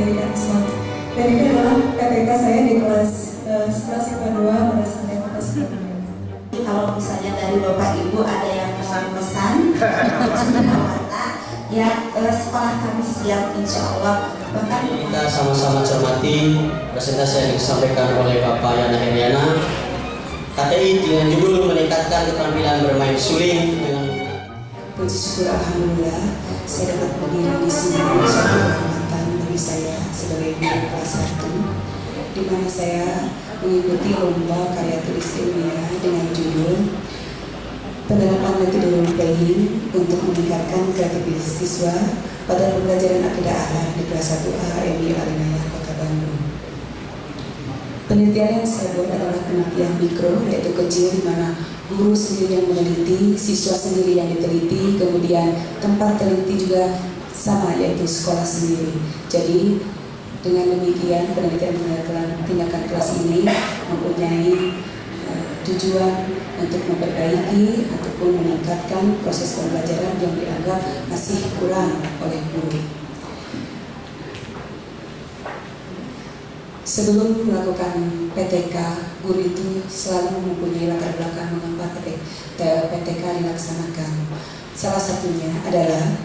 Pendidikan Islam. Dan ini adalah PTK saya di kelas 11 IPA 2 pada saat yang atas. Kalau misalnya dari Bapak Ibu ada yang mau pesan, ya sekolah kami siap insya Allah. Bahkan kita sama-sama cermati presentasi yang disampaikan oleh Bapak Yana Heriana. KTI dengan judul meningkatkan keterampilan bermain suling dengan puji syukur alhamdulillah saya dapat berdiri di sini dengan suatu kehormatan bagi saya sebagai guru kelas 1, di mana saya mengikuti lomba karya tulis ilmiah dengan judul penerapan metode role playing untuk meningkatkan kreativitas siswa pada pembelajaran akidah akhlak di kelas 1A MI Arinaya Kota Bandung. Penelitian yang saya buat adalah penelitian mikro, yaitu kecil, di mana guru sendiri yang meneliti, siswa sendiri yang diteliti, kemudian tempat teliti juga sama, yaitu sekolah sendiri. Jadi dengan demikian penelitian tindakan kelas ini mempunyai tujuan untuk memperbaiki ataupun meningkatkan proses pembelajaran yang dianggap masih kurang oleh guru. Sebelum melakukan PTK, guru itu selalu mempunyai latar belakang mengapa PTK dilaksanakan. Salah satunya adalah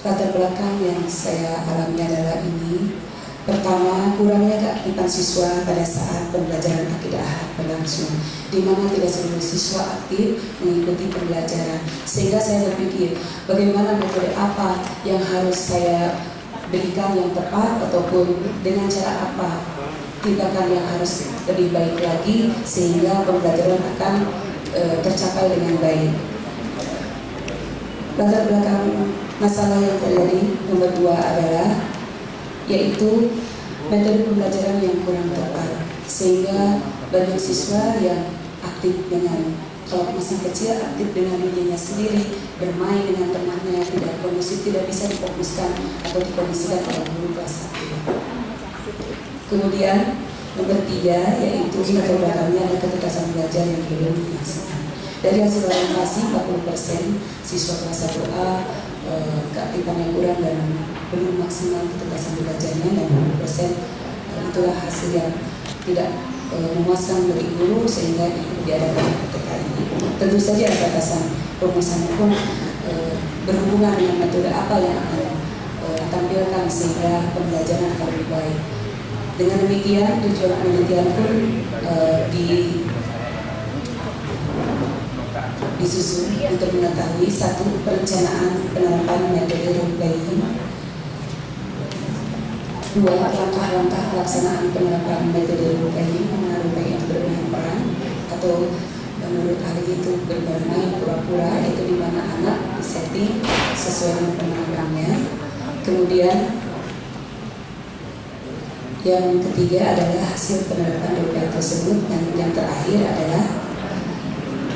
latar belakang yang saya alami adalah ini. Pertama, kurangnya keaktifan siswa pada saat pembelajaran akidah akhlak berlangsung, di mana tidak seluruh siswa aktif mengikuti pembelajaran. Sehingga saya berpikir, bagaimana metode apa yang harus saya berikan yang tepat, ataupun dengan cara apa tindakan yang harus lebih baik lagi sehingga pembelajaran akan tercapai dengan baik. Latar belakang masalah yang terjadi nomor 2 adalah yaitu metode pembelajaran yang kurang tepat, sehingga banyak siswa yang aktif dengan, kalau masih kecil, aktif dengan dirinya sendiri, bermain dengan temannya, tidak kondusif, tidak bisa difokuskan atau dikondisikan oleh guru kelas 1. Kemudian nomor 3 yaitu latar belakangnya ada ketegasan belajar yang belum dilaksanakan. Dari hasil evaluasi 40% siswa kelas 1A keaktifan yang kurang dan belum maksimal ketegasan belajarnya, dan 20% itulah hasil yang tidak memuaskan bagi guru sehingga diadakan PTK ini. Tentu saja ada batasan rumusan pun berhubungan dengan metode apa yang akan ditampilkan sehingga pembelajaran akan lebih baik. Dengan demikian tujuan penelitian pun disusun untuk mengetahui satu, perencanaan penerapan metode role playing, 2, langkah-langkah pelaksanaan penerapan metode role playing, role playing itu bermain peran atau menurut ahli itu bermain pura-pura, itu di mana anak disetting sesuai dengan pemeranannya. Kemudian yang ketiga adalah hasil penerapan role play tersebut, dan yang terakhir adalah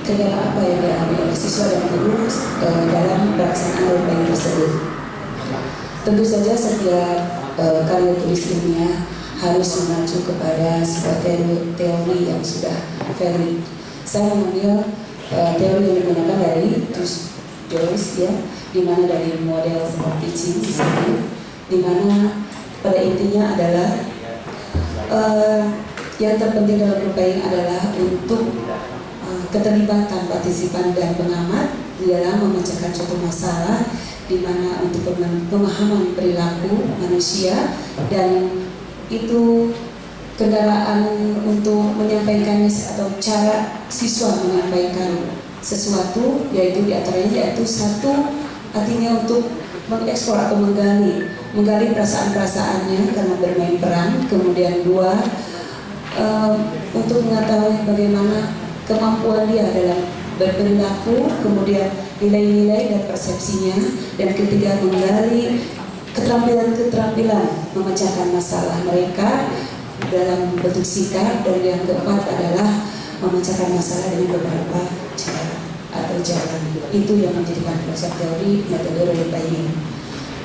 kendala apa yang dialami oleh siswa dan guru dalam pelaksanaan role play tersebut. Tentu saja setiap karya tulis ilmiah harus mengacu kepada sebuah teori yang sudah valid. Saya mengambil teori yang digunakan dari Joyce, ya, di mana dari model of teaching, di mana pada intinya adalah yang terpenting dalam role playing adalah untuk keterlibatan partisipan dan pengamat di dalam memecahkan suatu masalah, di mana untuk pemahaman perilaku manusia, dan itu kendaraan untuk menyampaikan atau cara siswa menyampaikan sesuatu, yaitu diantaranya yaitu 1, artinya untuk mengeksplor atau menggali perasaan-perasaannya karena bermain peran. Kemudian 2, untuk mengetahui bagaimana kemampuan dia dalam berperilaku, kemudian nilai-nilai dan persepsinya, dan ketiga menggali keterampilan memecahkan masalah mereka dalam bentuk sikap, dan yang keempat adalah memecahkan masalah dengan beberapa cara atau jalan. Itu yang menjadikan konsep teori metode role playing.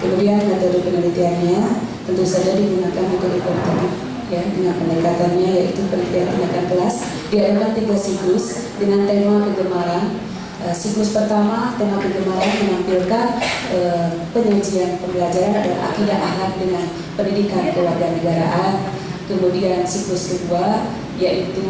Kemudian metode penelitiannya tentu saja digunakan metode kualitatif, ya, dengan pendekatannya yaitu penelitian tindakan kelas. Diadakan 3 siklus dengan tema kegemaran Siklus pertama, tema kegemaran menampilkan penyajian pembelajaran adalah akidah akhlak dengan pendidikan kewarganegaraan. Kemudian siklus kedua yaitu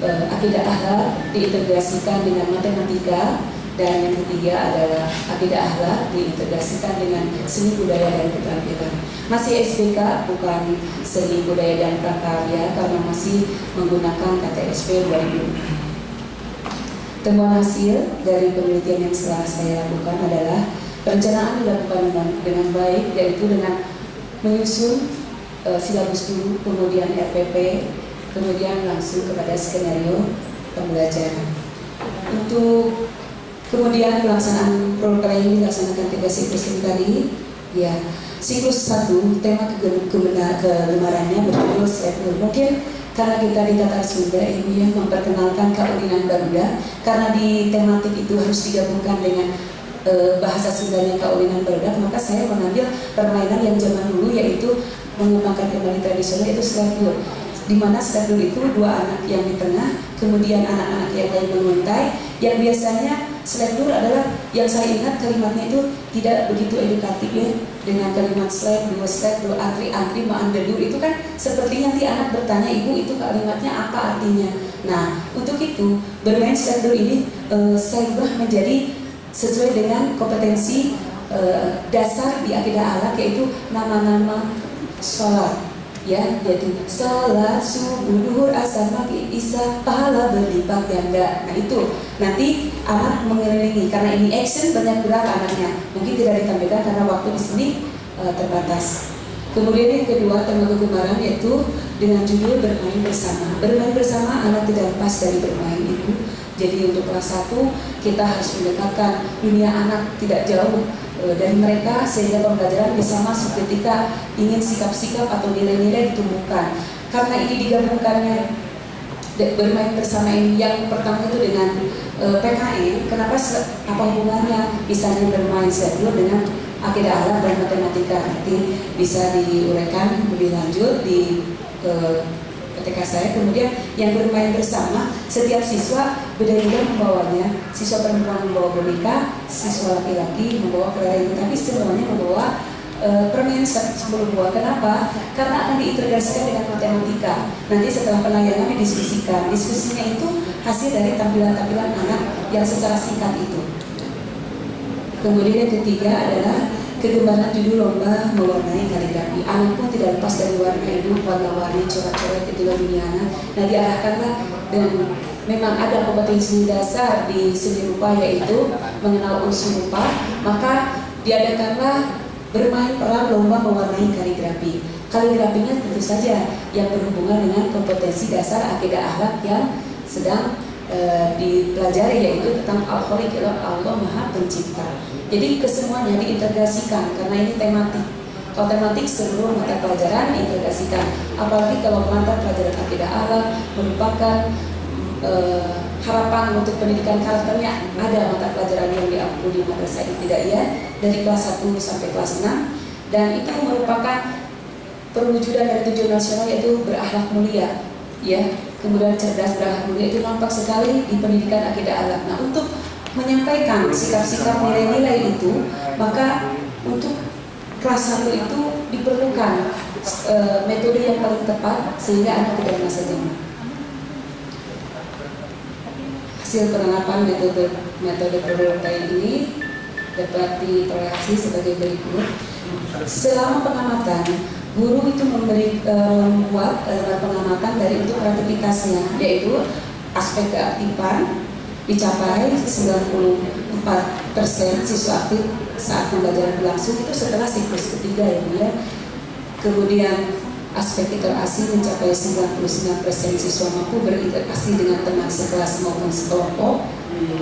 akidah akhlak diintegrasikan dengan matematika, dan yang ketiga adalah akidah akhlak diintegrasikan dengan seni budaya dan keterampilan. Masih SBK, bukan seni budaya dan prakarya karena masih menggunakan KTSP 2006. Temuan hasil dari penelitian yang setelah saya lakukan adalah perencanaan dilakukan dengan baik, yaitu dengan menyusun silabus dulu, kemudian RPP, kemudian langsung kepada skenario pembelajaran. Untuk kemudian pelaksanaan role playing dilaksanakan 3 siklus tadi. Ya, siklus 1 tema kegemarannya berjudul Sledlur. Mungkin karena kita di Tatar Sunda ini yang memperkenalkan kaulinan Barudak, karena di tematik itu harus digabungkan dengan bahasa Sundanya kaulinan Barudak, maka saya mengambil permainan yang zaman dulu, yaitu mengembangkan kembali tradisional, yaitu Sledlur. Di mana Sledlur itu 2 anak yang di tengah, kemudian anak-anak yang lain menguntai, yang biasanya Sledlur adalah, yang saya ingat kalimatnya itu tidak begitu edukatif ya, dengan kalimat slide, 2 slide, 2 antri, ma'andedur, itu kan seperti nanti anak bertanya, ibu itu kalimatnya apa artinya. Nah, untuk itu bermain Sledlur ini saya ubah menjadi sesuai dengan kompetensi dasar di akidah akhlak, yaitu nama-nama sholat. Ya, yaitu salat, subuh, duhur, asar, maghrib, isya, pahala berlipat ganda. Nah itu nanti anak mengelilingi, karena ini action banyak gerak anaknya. Mungkin tidak ditampilkan karena waktu di sini terbatas. Kemudian yang kedua, tema kegemaran yaitu dengan judul bermain bersama. Bermain bersama, anak tidak lepas dari bermain itu. Jadi untuk kelas 1 kita harus mendekatkan dunia anak tidak jauh dari mereka, sehingga pembelajaran bisa masuk ketika ingin sikap-sikap atau nilai-nilai ditumbuhkan. Karena ini digabungkannya bermain bersama ini, yang pertama itu dengan PKN. Kenapa, apa hubungannya misalnya bermain Sledlur dengan akidah akhlak dan matematika? Nanti bisa diuraikan lebih lanjut di PTK saya. Kemudian yang bermain bersama, setiap siswa beda-beda membawanya. Siswa perempuan membawa boneka, siswa laki-laki membawa kelereng, tapi semuanya membawa permainan 10 buah. Kenapa? Karena akan diintegrasikan dengan matematika. Nanti setelah penayangan didiskusikan. Diskusinya itu hasil dari tampilan-tampilan anak yang secara singkat itu. Kemudian yang ketiga adalah kegemaran judul lomba mewarnai kaligrafi. Anak pun tidak lepas dari warna itu, warna-warni, coret-coret, itulah dunia anak. Nah, diarahkanlah, dan memang ada kompetensi dasar di seni rupa, yaitu mengenal unsur rupa, maka diadakanlah bermain peran lomba mewarnai kaligrafi. Kaligrafinya tentu saja yang berhubungan dengan kompetensi dasar akidah akhlak yang sedang dipelajari, yaitu tentang Al-Khaliq, Allah Maha Pencipta. Jadi kesemuanya diintegrasikan karena ini tematik. Kalau tematik seluruh mata pelajaran diintegrasikan. Apalagi kalau mata pelajaran akidah akhlak merupakan harapan untuk pendidikan karakternya, ada mata pelajaran yang diampu di madrasah ibtidaiyah dari kelas 1 sampai kelas 6, dan itu merupakan perwujudan dari tujuan nasional, yaitu berakhlak mulia. Ya, kemudian cerdas berakhlak mulia itu nampak sekali di pendidikan akidah akhlak. Nah, untuk menyampaikan sikap-sikap nilai-nilai itu, maka untuk kelas 1 itu diperlukan metode yang paling tepat sehingga anak tidak merasa jenuh. Hasil penerapan metode pembelajaran ini dapat ditoleransi sebagai berikut. Selama pengamatan, guru itu membuat pengamatan dari untuk kreativitasnya, yaitu aspek keaktifan dicapai 94% siswa aktif saat pembelajaran berlangsung, itu setelah siklus ketiga ya. Kemudian aspek interaksi mencapai 99% siswa mampu berinteraksi dengan teman sekelas maupun sekelompok.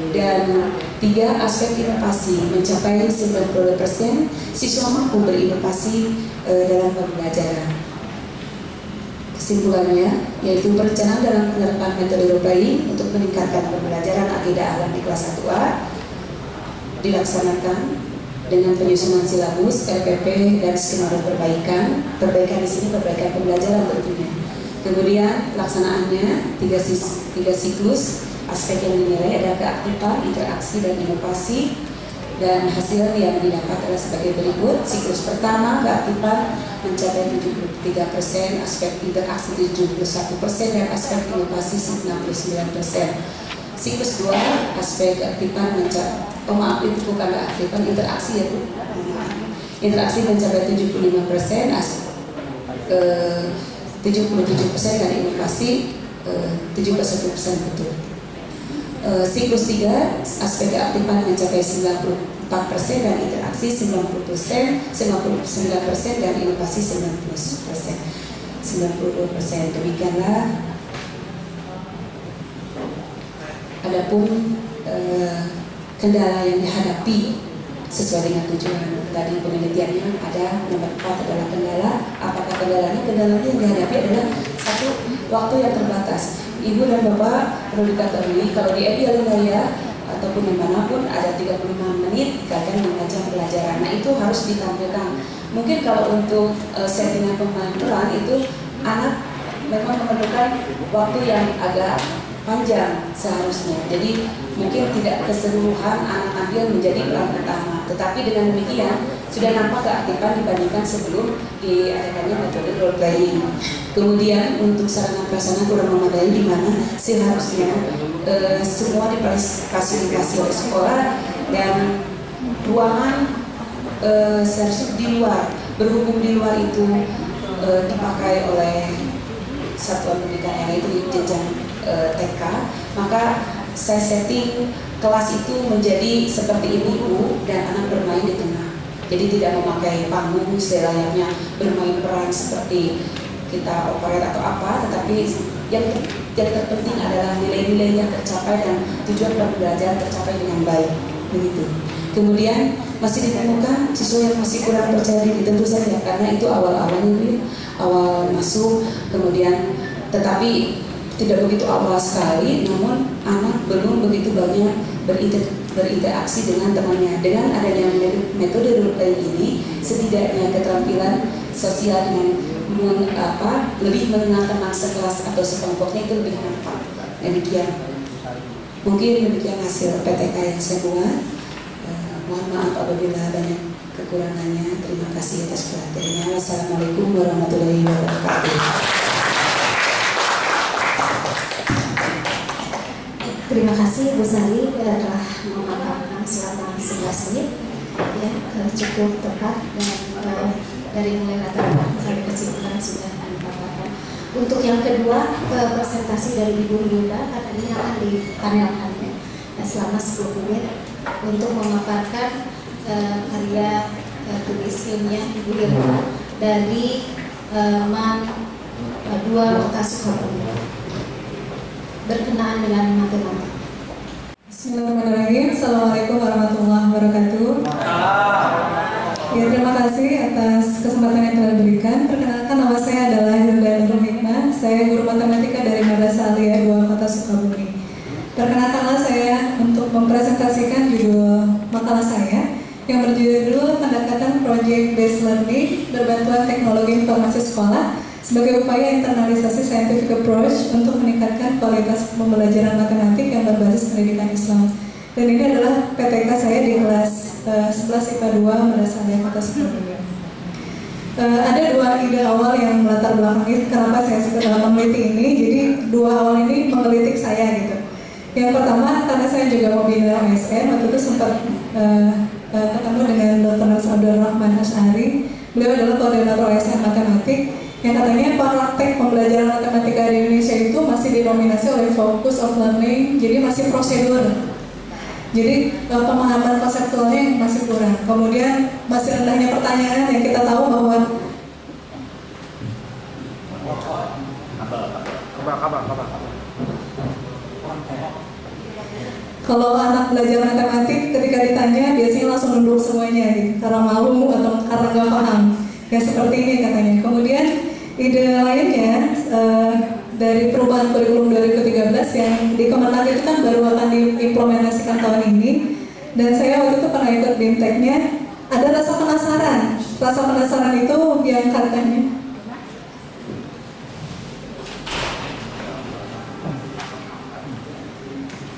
Dan 3, aspek inovasi mencapai 92% siswa mampu berinovasi dalam pembelajaran. Kesimpulannya, yaitu perencanaan dalam penerapan metode role playing untuk meningkatkan pembelajaran akidah akhlak di kelas 1A dilaksanakan dengan penyusunan silabus, RPP, dan skenario perbaikan. Perbaikan di sini perbaikan pembelajaran tentunya. Kemudian pelaksanaannya 3 siklus Aspek yang dinilai adalah keaktifan, interaksi, dan inovasi. Dan hasil yang didapat adalah sebagai berikut. Siklus pertama, keaktifan mencapai 73%, aspek interaksi 71%, dan aspek inovasi 69%. Siklus 2, aspek keaktifan mencapai, itu bukan keaktifan, interaksi ya Bu. Interaksi mencapai 75%, 77%, dan inovasi 71% betul. Siklus 3, aspek keaktifan mencapai 94% dan interaksi 90%, 99%, dan inovasi 90%, 92%. Demikianlah. Adapun kendala yang dihadapi sesuai dengan tujuan tadi penelitiannya ada nomor 4 adalah kendala. Apakah kendalanya? Kendalanya yang dihadapi adalah satu, waktu yang terbatas. Ibu dan Bapak perlu diketahui kalau di EDI Alumaya ataupun dimanapun ada 35 menit akan membaca pelajaran. Nah itu harus ditampilkan. Mungkin kalau untuk settingan pemaparan itu anak memang memerlukan waktu yang agak panjang seharusnya. Jadi mungkin tidak keseluruhan anak ambil menjadi peran utama. Tetapi dengan demikian sudah nampak keaktifan dibandingkan sebelum diadakannya metode role playing. Kemudian untuk sarana prasarana kurang memadai di mana seharusnya semua difasilitasi oleh sekolah dan ruangan seharusnya di luar. Berhubung di luar itu dipakai oleh satuan pendidikan yang itu di jenjang TK, maka saya setting kelas itu menjadi seperti ini Bu, dan anak bermain di tengah. Jadi tidak memakai panggung selayaknya bermain peran seperti kita operat atau apa, tetapi yang terpenting adalah nilai-nilai yang tercapai dan tujuan pembelajaran tercapai dengan baik, begitu. Kemudian masih ditemukan siswa yang masih kurang percaya diri, tentu saja karena itu awal-awalnya awal masuk, kemudian tetapi tidak begitu awal sekali, namun anak belum begitu banyak berinteraksi dengan temannya. Dengan adanya metode role playing ini, setidaknya keterampilan sosial yang lebih mengenal teman sekelas atau sekelompoknya itu lebih nampak. Demikian. Mungkin demikian hasil PTK yang saya buat. Mohon maaf apabila banyak kekurangannya. Terima kasih atas perhatiannya. Wassalamualaikum warahmatullahi wabarakatuh. Terima kasih Bu Sari telah memaparkan selama 11 menit ya, cukup tepat dan dari mulai latar belakang sampai kesimpulan sudah dipaparkan. Untuk yang kedua presentasi dari Ibu Yunda karena ini akan dipanelkan ya, selama 10 menit untuk memaparkan karya tulis ilmiah Ibu Yunda dari MAN 2 Kota Sukabumi berkenaan dengan matematika. Bismillahirrahmanirrahim. Assalamualaikum warahmatullahi wabarakatuh. Ya, terima kasih atas kesempatan yang telah diberikan. Perkenalkan, nama saya adalah Hilda Nurul Hikmah. Saya guru matematika dari Madrasah Aliyah 2 Kota Sukabumi. Perkenalkanlah saya untuk mempresentasikan judul makalah saya yang berjudul Pendekatan Project Based Learning berbantuan teknologi informasi sekolah sebagai upaya internalisasi scientific approach untuk meningkatkan kualitas pembelajaran matematik yang berbasis pendidikan Islam. Dan ini adalah PTK saya di kelas 11 IPA 2 Madrasah Aliyah Kota Sukabumi. Ada dua ide awal yang melatar belakangi kenapa saya dalam meneliti ini. Jadi dua awal ini menggelitik saya gitu. Yang pertama karena saya juga mau bina OSM, waktu itu sempat ketemu dengan Dr. Abdul Rahman Asy'ari. Beliau adalah koordinator OSM matematik yang katanya praktek pembelajaran matematika di Indonesia itu masih didominasi oleh focus of learning, jadi masih prosedur. Jadi pemahaman konseptualnya yang masih kurang. Kemudian masih rendahnya pertanyaan yang kita tahu bahwa kalau anak belajar matematik ketika ditanya biasanya langsung nunduk semuanya gitu, karena malu atau karena nggak paham. Ya seperti ini katanya. Kemudian ide lainnya dari perubahan kurikulum 2013 yang di Kemenag itu kan baru akan diimplementasikan tahun ini. Dan saya waktu itu pernah ikut BIMTEK-nya, ada rasa penasaran. Rasa penasaran itu yang katanya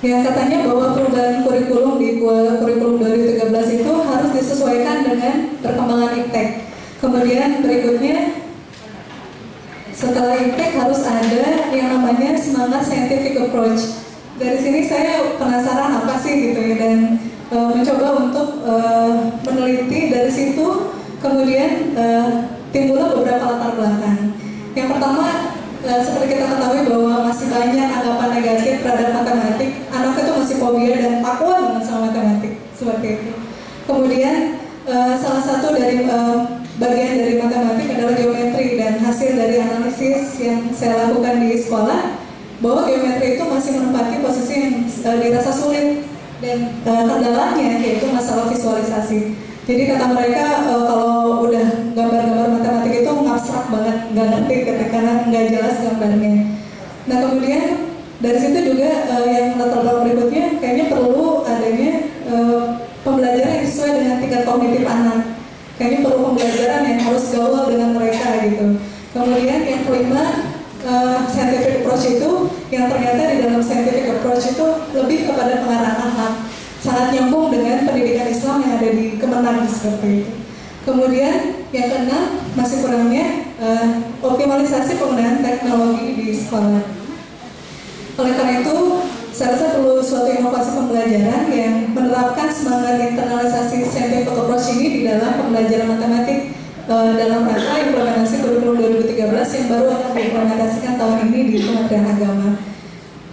yang katanya bahwa perubahan kurikulum di kurikulum 2013 itu harus disesuaikan dengan perkembangan iptek. Kemudian berikutnya setelah iptek harus ada yang namanya semangat scientific approach. Dari sini saya penasaran apa sih gitu ya, dan mencoba untuk meneliti dari situ. Kemudian timbullah beberapa latar belakang. Yang pertama, seperti kita ketahui bahwa masih banyak anggapan negatif terhadap matematik. Anak itu masih fobia dan takut dengan sama matematik, seperti itu. Kemudian salah satu dari bagian dari matematik adalah geometri, dan hasil dari analisis yang saya lakukan di sekolah bahwa geometri itu masih menempati posisi yang dirasa sulit, dan kendalanya yaitu masalah visualisasi. Jadi kata mereka kalau udah gambar-gambar matematik itu ngabstrak banget, nggak ngerti karena nggak jelas gambarnya. Nah kemudian dari situ juga yang latar belakang berikutnya kayaknya perlu adanya pembelajaran yang sesuai dengan tingkat kognitif anak. Kayaknya perlu pembelajaran yang harus gaul dengan mereka gitu. Kemudian yang kelima, scientific approach itu yang ternyata di dalam scientific approach itu lebih kepada pengarahan akhlak. Sangat nyambung dengan pendidikan Islam yang ada di Kemenang seperti itu. Kemudian yang keenam, masih kurangnya optimalisasi penggunaan teknologi di sekolah. Oleh karena itu, saya rasa perlu suatu inovasi pembelajaran yang menerapkan semangat internalisasi scientific approach ini di dalam pembelajaran matematik dalam rangka implementasi kurikulum 2013 yang baru akan diimplementasikan tahun ini di Kementerian Agama.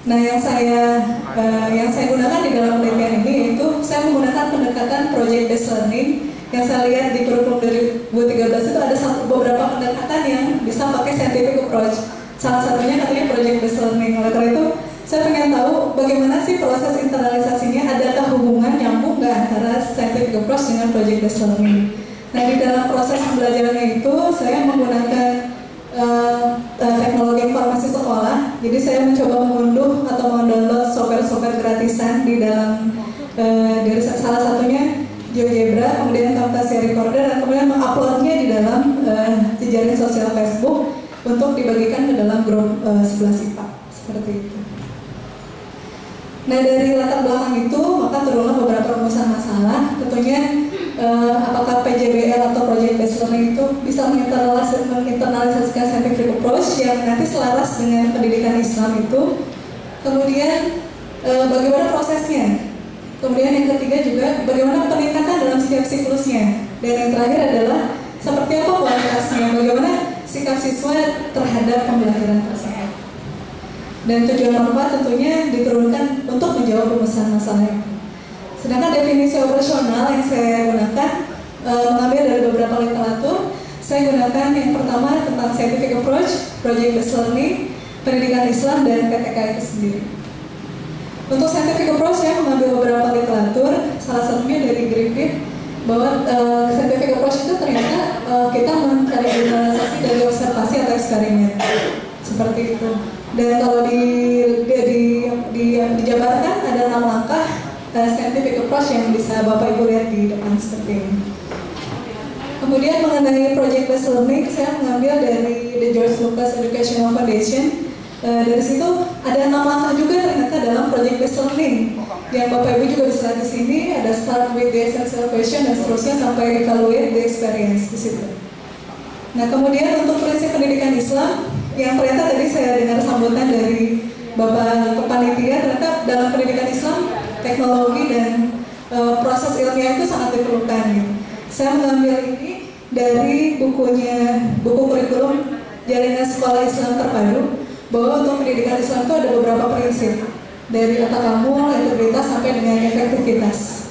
Nah, yang saya gunakan di dalam penelitian ini yaitu saya menggunakan pendekatan project based learning. Yang saya lihat di kurikulum 2013 itu ada beberapa pendekatan yang bisa pakai scientific approach. Salah satunya katanya project based learning. Oleh karena itu, saya pengen tahu bagaimana sih proses internalisasinya, adakah hubungan nyambung nggak antara scientific approach dengan project based learning. Nah, di dalam proses pembelajarannya itu saya menggunakan teknologi informasi sekolah. Jadi saya mencoba mengunduh atau mendownload software-software gratisan di dalam dari salah satunya GeoGebra, kemudian Camtasia Recorder, dan kemudian menguploadnya di dalam jejaring sosial Facebook untuk dibagikan ke dalam grup 11 IPA seperti itu. Nah, dari latar belakang itu maka turunlah beberapa rumusan masalah. Tentunya apakah PJBL atau Project Based Learning itu bisa menginternalisasikan scientific approach yang nanti selaras dengan pendidikan Islam itu. Kemudian bagaimana prosesnya. Kemudian yang ketiga juga bagaimana peningkatan dalam setiap siklusnya. Dan yang terakhir adalah seperti apa kualitasnya, bagaimana sikap siswa terhadap pembelajaran tersebut. Dan tujuan manfaat tentunya diturunkan untuk menjawab rumusan masalah itu. Sedangkan definisi operasional yang saya gunakan mengambil dari beberapa literatur. Saya gunakan yang pertama tentang scientific approach, project based learning, pendidikan Islam, dan PTK itu sendiri. Untuk scientific approach saya mengambil beberapa literatur, salah satunya dari Griffith, bahwa scientific approach itu ternyata kita mencari generalisasi dari observasi atau eksperimen seperti itu. Dan kalau dijabarkan ada 6 langkah scientific approach yang bisa Bapak Ibu lihat di depan seperti ini. Kemudian mengenai project based learning saya mengambil dari The George Lucas Educational Foundation. Dari situ ada 6 langkah juga ternyata dalam project based learning yang Bapak Ibu juga bisa lihat di sini. Ada start with the essential question dan seterusnya sampai evaluate the experience di situ. Nah, kemudian untuk prinsip pendidikan Islam yang ternyata tadi saya dengar sambutan dari Bapak Panitia, ternyata dalam pendidikan Islam teknologi dan proses ilmiah itu sangat diperlukan. Gitu. Saya mengambil ini dari buku kurikulum Jaringan Sekolah Islam Terpadu, bahwa untuk pendidikan Islam itu ada beberapa prinsip dari takamul, integritas sampai dengan efektivitas.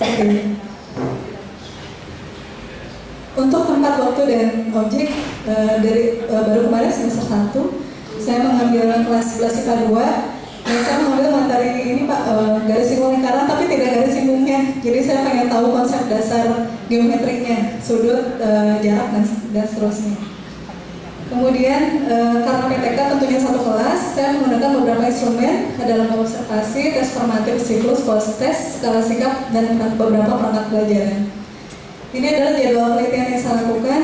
Untuk tempat, waktu, dan objek dari baru kemarin semester 1 saya mengambil kelas 11 IPA 2 dan saya mengambil materi ini Pak, garis simbol lingkaran tapi tidak garis simbolnya. Jadi saya pengen tahu konsep dasar geometrinya, sudut, jarak, dan seterusnya. Kemudian karena PTK tentunya satu kelas, saya menggunakan beberapa instrumen dalam observasi, tes formatif siklus, post test, skala sikap, dan beberapa perangkat pelajaran. Ini adalah jadwal penelitian yang saya lakukan.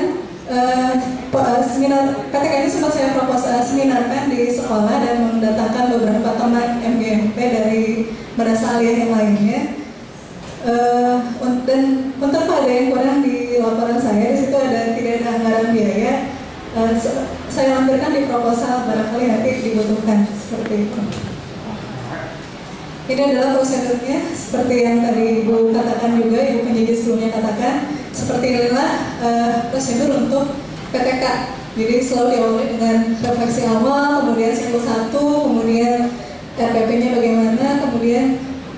Seminar PTK ini sempat saya seminarkan di sekolah dan mendatangkan beberapa teman MGMP dari Madrasah aliyah yang lainnya. Dan untuk ada yang kurang di laporan saya, di situ tidak ada anggaran biaya. Saya lampirkan di proposal, barangkali nanti dibutuhkan seperti itu. Ini adalah prosedurnya, seperti yang tadi Ibu katakan juga, Ibu penyidik sebelumnya katakan, seperti inilah prosedur untuk PTK. Jadi selalu diawali dengan refleksi awal, kemudian siklus 1, kemudian RPP-nya bagaimana, kemudian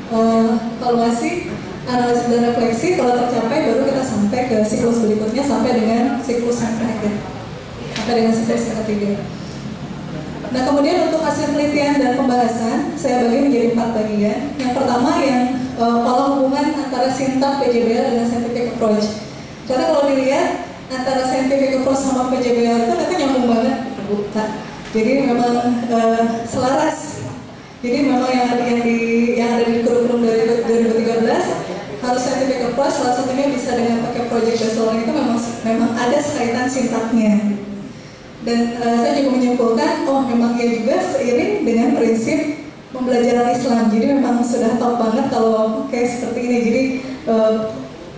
evaluasi, analisis dan refleksi. Kalau tercapai baru kita sampai ke siklus berikutnya sampai dengan siklus yang terakhir, sampai dengan siklus yang ketiga. Nah, kemudian untuk hasil penelitian dan pembahasan saya bagi menjadi 4 bagian. Yang pertama yang pola hubungan antara SINTAP PJBL dengan scientific approach. Karena kalau dilihat antara scientific approach sama PJBL itu ternyata nyambung banget, Bu. Jadi memang selaras. Jadi memang yang ada di kurikulum dari 2013 harus scientific approach, salah satunya bisa dengan pakai project based learning, itu memang ada kaitan SINTAP-nya. Dan saya juga menyimpulkan, oh memang ya juga seiring dengan prinsip pembelajaran Islam. Jadi memang sudah top banget kalau kayak seperti ini. Jadi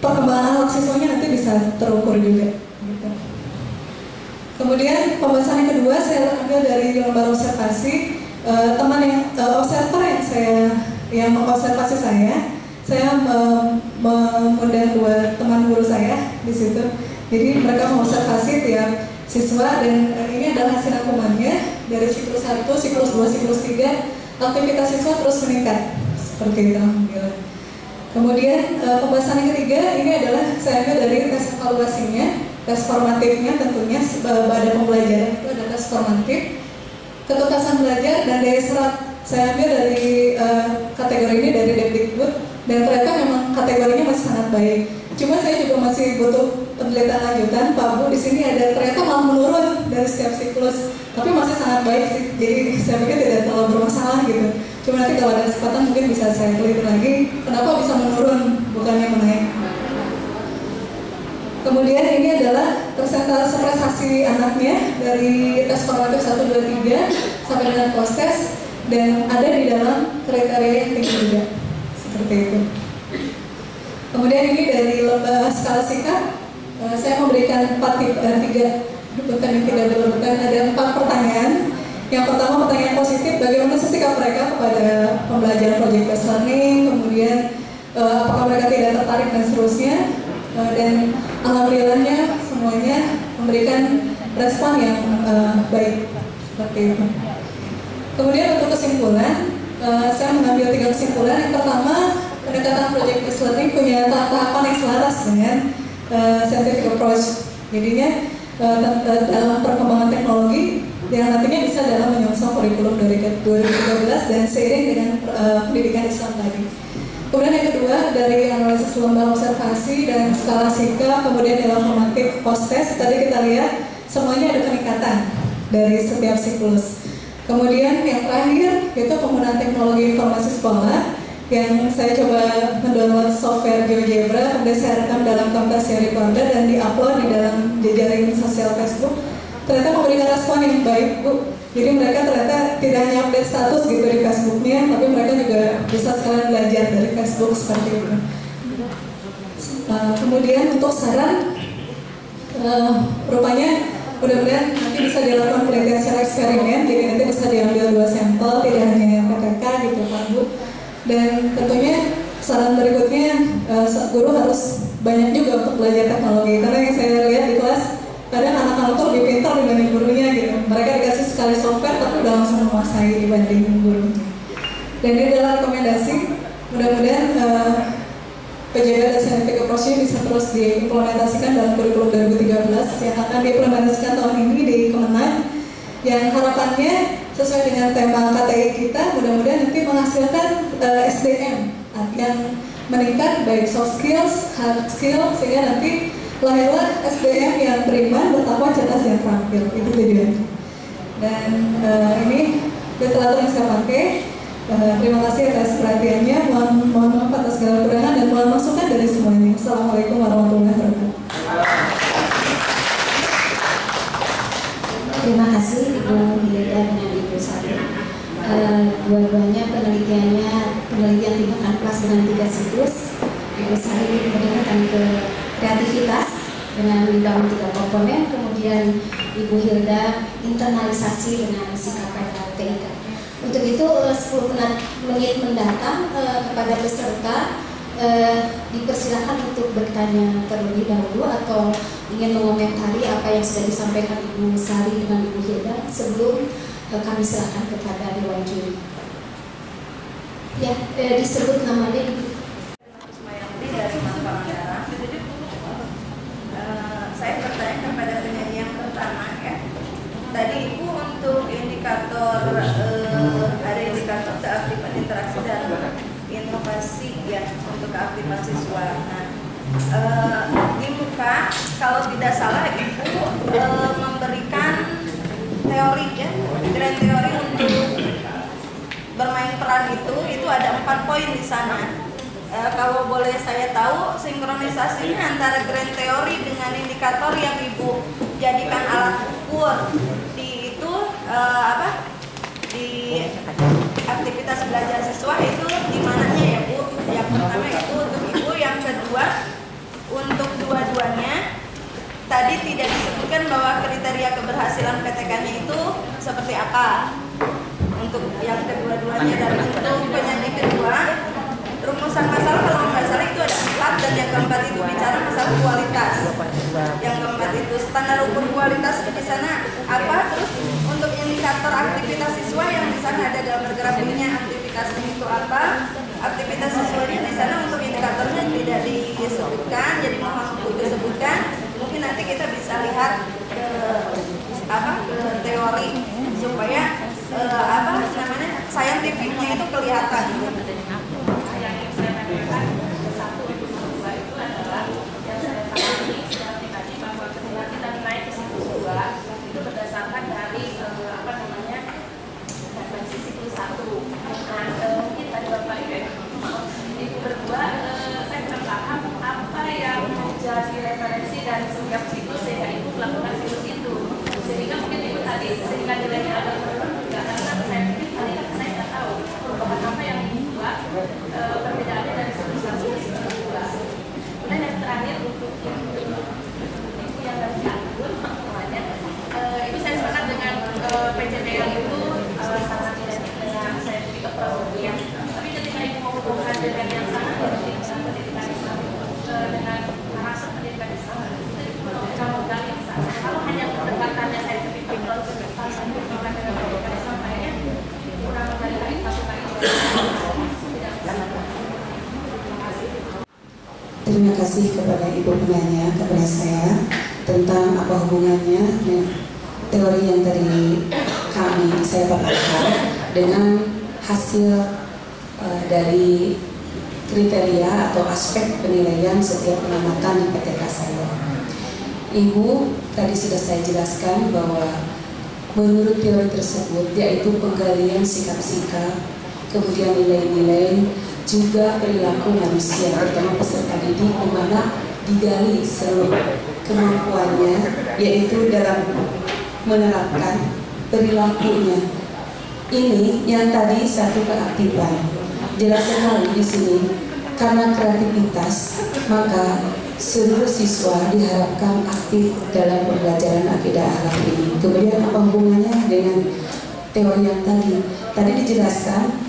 perkembangan anak siswanya nanti bisa terukur juga. Gitu. Kemudian pembahasan yang kedua saya ambil dari lembar observasi. Teman yang observer yang mengobservasi saya mengundang 2 teman guru saya di situ. Jadi mereka mengobservasi tiap siswa, dan ini adalah hasil rangkumannya dari siklus 1, siklus 2, siklus 3. Aktivitas siswa terus meningkat seperti itu. Kemudian pembahasan yang ketiga ini adalah saya ambil dari tes evaluasinya, tes formatifnya tentunya pada pembelajaran itu ada tes formatif, ketuntasan belajar dan daya serap. Saya ambil dari kategori ini dari Depdikbud, dan ternyata memang kategorinya masih sangat baik. Cuma saya juga masih butuh penelitian lanjutan, Pak Bu. Di sini ada ternyata malah menurun dari setiap siklus, tapi masih sangat baik sih. Jadi saya pikir tidak terlalu bermasalah gitu. Cuma nanti kalau ada kesempatan mungkin bisa saya teliti lagi kenapa bisa menurun bukannya menaik. Kemudian ini adalah persentase prestasi anaknya dari tes formatif 1, 2, 3 sampai dengan post test, dan ada di dalam kriteria yang tinggi juga seperti itu. Kemudian ini dari lembar skala sikap, saya memberikan 3 bukan yang tidak berlebihan, ada 4 pertanyaan. Yang pertama pertanyaan positif, bagaimana sikap mereka kepada pembelajaran project based learning, kemudian apakah mereka tidak tertarik dan seterusnya, dan alhamdulillahnya semuanya memberikan respon yang baik seperti itu. Kemudian untuk kesimpulan, saya mengambil 3 kesimpulan. Yang pertama, pendekatan project based learning punya tahapan yang selaras dengan scientific approach. Jadinya dalam perkembangan teknologi yang nantinya bisa dalam menyongsong kurikulum dari 2013 dan seiring dengan pendidikan Islam tadi. Kemudian yang kedua dari analisis lembar observasi dan skala sikap, kemudian dalam formatif post test tadi kita lihat semuanya ada peningkatan dari setiap siklus. Kemudian yang terakhir itu penggunaan teknologi informasi sekolah, yang saya coba mendownload software GeoGebra, kemudian saya rekam dalam Camtasia Recorder dan diupload di dalam jejaring sosial Facebook. Ternyata memberikan respon yang baik, Bu. Jadi mereka ternyata tidak hanya update status gitu di Facebooknya, tapi mereka juga bisa sekalian belajar dari Facebook seperti itu. Kemudian untuk saran, rupanya mudah-mudahan nanti bisa dilakukan penelitian secara eksperimen, jadi nanti bisa diambil 2 sampel, tidak hanya PTK gitu Pak Bu. Dan tentunya saran berikutnya, guru harus banyak juga untuk belajar teknologi, karena yang saya lihat di kelas kadang anak-anak tuh lebih pintar dibanding gurunya gitu. Mereka dikasih sekali software tapi udah langsung menguasai dibanding gurunya. Dan ini adalah rekomendasi, mudah-mudahan PJBL dan scientific approach ini bisa terus diimplementasikan dalam kurikulum 2013 yang akan diimplementasikan tahun ini di Kemenag, yang harapannya sesuai dengan tema KTI kita, mudah-mudahan nanti menghasilkan SDM yang meningkat baik soft skills, hard skill, sehingga nanti lahirlah SDM yang beriman, bertakwa, cerdas, dan terampil. Itu tujuannya. Dan ini literatur yang saya pakai. Terima kasih atas perhatiannya. Mohon maaf atas segala kekurangan dan mohon masukan dari semuanya. Assalamualaikum warahmatullahi wabarakatuh. Terima kasih Ibu Hilda dan Ibu Sari. Dua-duanya penelitiannya penelitian tindakan kelas dengan 3 siklus. Ibu Sari meningkatkan ke kreativitas dengan dibangun 3 komponen, kemudian Ibu Hilda internalisasi dengan sikap pada TIK. Untuk itu 10 menit mendatang kepada peserta dipersilakan untuk bertanya terlebih dahulu atau ingin mengomentari apa yang sudah disampaikan Ibu Sari dengan Ibu Hilda sebelum kami serahkan kepada Dewan Juri. Ya, disebut namanya Ibu. Saya bertanya kepada penyanyi yang pertama ya. Tadi Ibu untuk indikator ada indikator keaktifan interaksi dan inovasi ya untuk keaktifan siswa. Nah, di muka kalau tidak salah Ibu memberikan teori ya, grand teori untuk bermain peran itu ada 4 poin di sana. Kalau boleh saya tahu sinkronisasinya antara grand teori dengan indikator yang Ibu jadikan alat ukur di itu di aktivitas belajar siswa itu di mananya ya Bu? Yang pertama itu untuk Ibu, yang kedua untuk dua-duanya tadi tidak disebutkan bahwa kriteria keberhasilan PTK-nya itu seperti apa untuk yang kedua-duanya, dan untuk penyanyi kedua rumusan masalah kalau nggak salah itu ada 4 dan yang keempat itu bicara masalah kualitas. Yang keempat itu standar ukur kualitas di sana apa? Terus untuk indikator aktivitas siswa yang di sana ada gambar grafiknya, aktivitasnya itu apa? Aktivitas siswanya di sana untuk indikatornya tidak disebutkan, jadi mohon untuk disebutkan. Mungkin nanti kita bisa lihat ke teori supaya saintifiknya itu kelihatan. Itu berdasarkan dari siklus 1. Nah, mungkin tadi Bapak Ibu berdua saya kurang paham apa yang menjadi referensi dari setiap siklus sehingga Ibu melakukan siklus itu. Sehingga mungkin Ibu tadi sehingga nilainya agak berbeda karena saya pikir tadi saya nggak tahu perubahan apa yang dibuat perbedaannya dari siklus 1 ke siklus 2. Kemudian yang terakhir untuk Ibu yang dari Anggun namanya. Itu saya sepakat dengan PCTL itu sangat identik dengan sertifikat pramudia. Tapi ketika Ibu mau hubungkan dengan yang sama pendidikan Islam dengan karakter pendidikan Islam, itu Ibu menemukan modal yang sama. Kalau hanya pendekatannya sertifikat bukan dengan pendidikan Islam, kayaknya kurang dari satu kali. Terima kasih kepada Ibu penanya kepada saya tentang apa hubungannya teori yang tadi saya paparkan dengan hasil dari kriteria atau aspek penilaian setiap pengamatan di PTK saya. Ibu tadi sudah saya jelaskan bahwa menurut teori tersebut yaitu penggalian sikap-sikap, kemudian nilai-nilai, juga perilaku manusia terutama peserta didik di mana digali seluruh kemampuannya yaitu dalam menerapkan perilakunya. Ini yang tadi satu keaktifan. Jelas sekali di sini karena kreativitas maka seluruh siswa diharapkan aktif dalam pembelajaran akidah akhlak ini. Kemudian apa hubungannya dengan teori yang tadi dijelaskan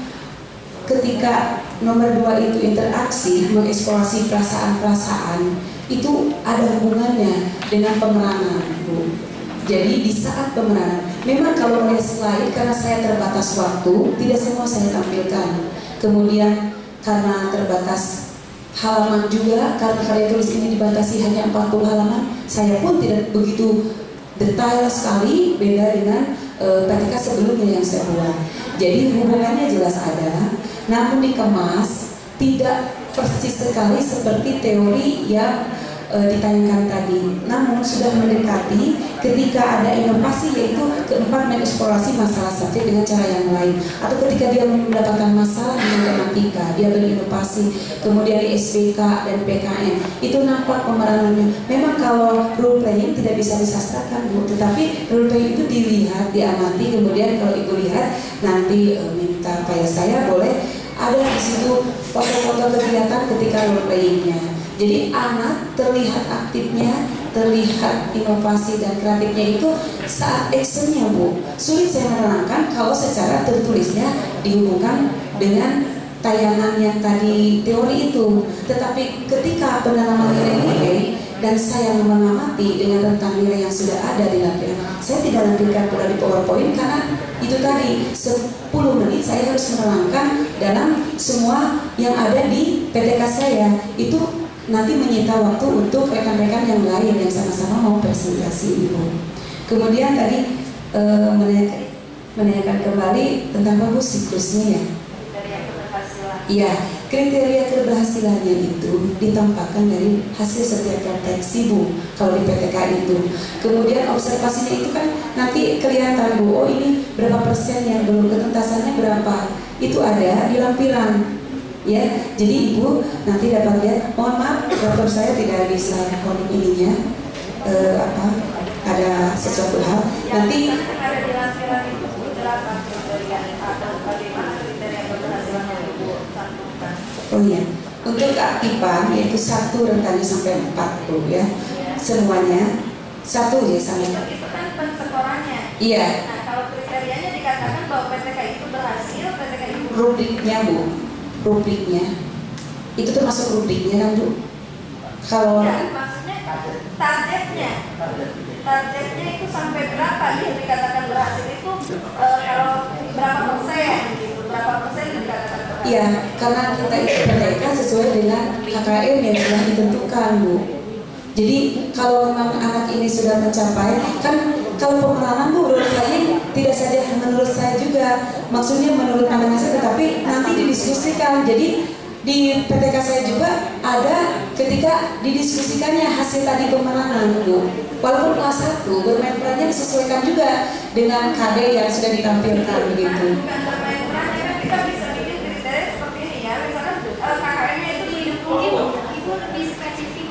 ketika nomor 2 itu interaksi mengeksplorasi perasaan-perasaan itu ada hubungannya dengan pemeranan, Bu. Jadi di saat pemeranan, memang kalau melihat slide karena saya terbatas waktu, tidak semua saya tampilkan. Kemudian karena terbatas halaman juga, karena karya tulis ini dibatasi hanya 40 halaman, saya pun tidak begitu detail sekali, beda dengan PTK sebelumnya yang saya buat. Jadi hubungannya jelas ada, namun dikemas tidak persis sekali seperti teori yang ditanyakan tadi, namun sudah mendekati ketika ada inovasi yaitu keempat mengeksplorasi masalah subjek dengan cara yang lain, atau ketika dia mendapatkan masalah di matematika dia berinovasi, kemudian di SPK dan PKN itu nampak pemeranannya. Memang kalau role playing tidak bisa disastrakan, Bu, tetapi role playing itu dilihat, diamati, kemudian kalau Ibu lihat nanti minta kayak saya boleh ada di situ foto-foto kegiatan ketika role playingnya. Jadi anak terlihat aktifnya, terlihat inovasi dan kreatifnya itu saat actionnya, Bu. Sulit saya menerangkan kalau secara tertulisnya dihubungkan dengan tayangan yang tadi teori itu. Tetapi ketika penanaman nilai-nilai dan saya mengamati dengan tentang nilai yang sudah ada di lampiran, saya tidak lampirkan pada di PowerPoint karena itu tadi 10 menit saya harus menerangkan dalam semua yang ada di PTK saya. Itu nanti menyita waktu untuk rekan-rekan yang lain yang sama-sama mau presentasi, Ibu. Kemudian tadi menanyakan kembali tentang bagus siklusnya ya. Iya, kriteria keberhasilannya itu ditampakkan dari hasil setiap praktek Bu, kalau di PTK itu. Kemudian observasinya itu kan nanti kelihatan Bu, oh ini berapa persen yang belum, ketuntasannya berapa, itu ada di lampiran. Ya, jadi Ibu nanti dapat lihat. Mohon maaf, dokter saya tidak bisa recording ininya, ada sesuatu hal. Nanti ada di lampiran itu berapa kriteria atau bagaimana kriteria keberhasilan yang Ibu cantumkan? oh iya, untuk keaktifan yaitu 1 rentannya sampai 4 Bu ya, semuanya 1 ya sampai. Itu kan pensekorannya. Iya. Nah, kalau kriterianya dikatakan bahwa PTK itu berhasil, PTK itu Rubriknya Bu, rubriknya itu termasuk rubriknya kan Bu? Kalau ya, maksudnya targetnya itu sampai berapa dia dikatakan berhasil itu kalau berapa persen gitu, berapa persen dikatakan berhasil? iya, karena kita itu PTK sesuai dengan KKM yang sudah ditentukan Bu. Jadi kalau memang anak ini sudah mencapai, kan kalau pengalaman Bu, menurut saya tidak saja menurut saya juga, maksudnya menurut pandangan saya, tetapi nanti didiskusikan. Jadi di PTK saya juga ada ketika didiskusikannya hasil tadi pemenangan Bu. Walaupun kelas 1 bermain perannya disesuaikan juga dengan KD yang sudah ditampilkan begitu. Bukan bermain peran, ya kan kita bisa bikin kriteria seperti ini ya, misalkan KKM-nya itu 70. Ibu lebih spesifik,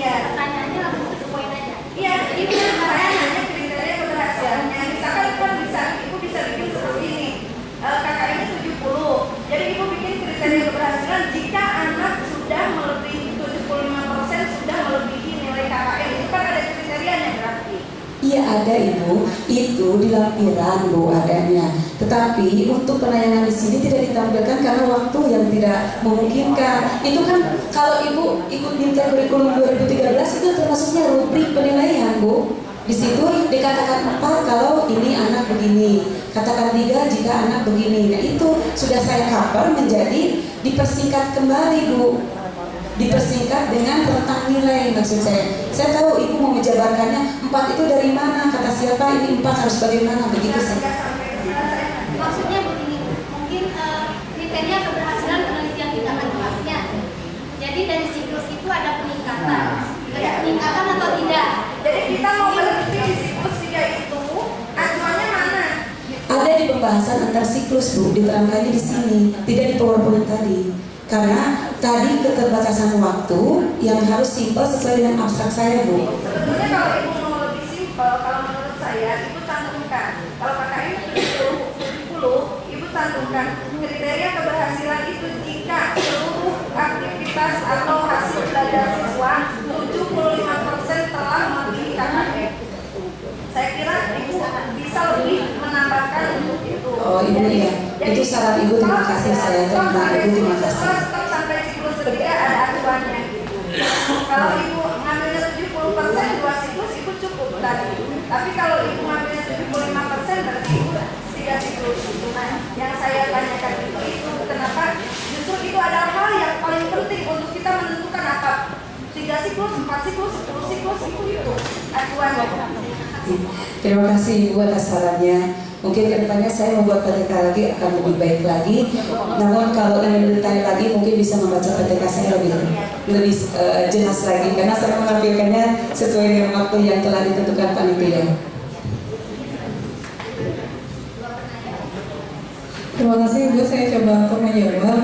Iya. pertanyaannya langsung ke poin aja. Iya, jadi saya nanya kriteria keberhasilannya. Misalkan kan bisa, Ibu bisa bikin seperti ini. KKM-nya 70. Jadi Ibu bikin kriteria keberhasilan jika anak sudah melebihi 75% sudah melebihi nilai KKM. Itu kan ada kriterianya berarti. Iya ada Ibu, itu di lampiran Bu adanya. Tetapi untuk penayangan di sini tidak ditampilkan karena waktu yang tidak memungkinkan. Itu kan kalau Ibu ikut Bintang Kurikulum 2013 itu termasuknya rubrik penilaian Bu. Di situ dikatakan 4 kalau ini anak begini, katakan 3 jika anak begini. Nah itu sudah saya cover menjadi dipersingkat kembali Bu. Dipersingkat dengan rentang nilai maksud saya. Saya tahu Ibu mau menjabarkannya 4 itu dari mana, kata siapa, ini 4 harus bagaimana, begitu saya. Maksudnya begini, mungkin kriteria keberhasilan penelitian di tangan kelasnya. Jadi dari siklus itu ada peningkatan. Ada peningkatan atau tidak? Jadi kita mau berhenti di siklus 3 itu, acuannya mana? Ada di pembahasan antar siklus Bu, diterangkannya di sini, tidak di PowerPoint tadi. Karena tadi keterbatasan waktu yang harus simpel sesuai dengan abstrak saya Bu. Sebetulnya kalau Ibu mau lebih simpel, kalau menurut saya Ibu cantumkan. Kalau KKM 70, Ibu cantumkan kriteria keberhasilan itu jika seluruh aktivitas atau hasil belajar siswa 75% telah melebihi KKM. Saya kira Ibu bisa lebih menambahkan untuk itu. Oh Ibu ya, itu saran Ibu, terima kasih, saya terima Ibu, terima kasih. Stop sampai siklus ketiga ada acuannya gitu. Kalau Ibu ngambilnya 70% 2 siklus Ibu cukup tadi. Tapi kalau Ibu ngambilnya 75% berarti Ibu 3 siklus gitu. Nah, yang saya tanyakan itu kenapa justru itu adalah hal yang paling penting untuk kita menentukan apa 3 siklus, 4 siklus, 10 siklus itu acuannya. Terima kasih Ibu atas sarannya. Mungkin kedepannya saya membuat PTK lagi akan lebih baik lagi. Namun kalau ingin detail lagi mungkin bisa membaca PTK saya lebih jelas lagi karena saya menampilkannya sesuai dengan waktu yang telah ditentukan panitia. Terima kasih Ibu, saya coba untuk menjawab.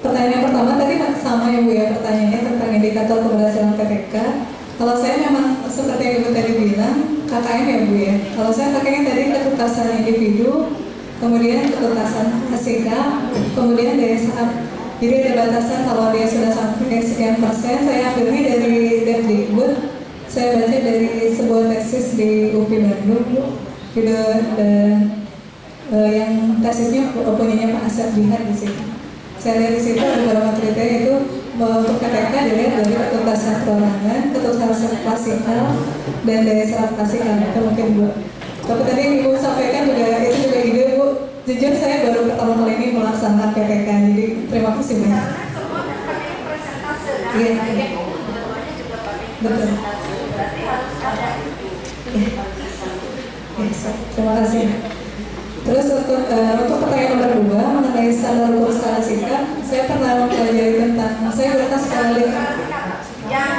Pertanyaan pertama tadi sama ya Bu ya, pertanyaannya tentang indikator keberhasilan PTK. Kalau saya memang seperti yang Ibu tadi bilang KKM ya Bu ya. Kalau saya pakainya tadi ketuntasan individu, kemudian ketuntasan hasilnya, kemudian daya serap. Jadi ada batasan kalau dia sudah sampai sekian persen. Saya ambilnya dari Depdikbud. Saya baca dari sebuah tesis di UPI Bandung, yang tesisnya punyanya Pak Asep Jihad di situ. Saya lihat di situ ada beberapa kriteria itu untuk KTK dilihat dari ketuntasan perorangan, ketuntasan klasikal, dan daya serap klasikal. Itu mungkin Bu. Tapi tadi yang Ibu sampaikan juga itu juga ide Bu. Jujur saya baru pertama kali ini melaksanakan PTK, jadi terima kasih banyak. Karena semua kan pakai presentase kan, Iya. baik dua-duanya juga pakai Betul. presentase, berarti harus ada itu. Yes, terima kasih. Terus untuk pertanyaan nomor 2 mengenai standar ukur skala sikap, saya pernah mempelajari tentang, saya berkas sekali. Yang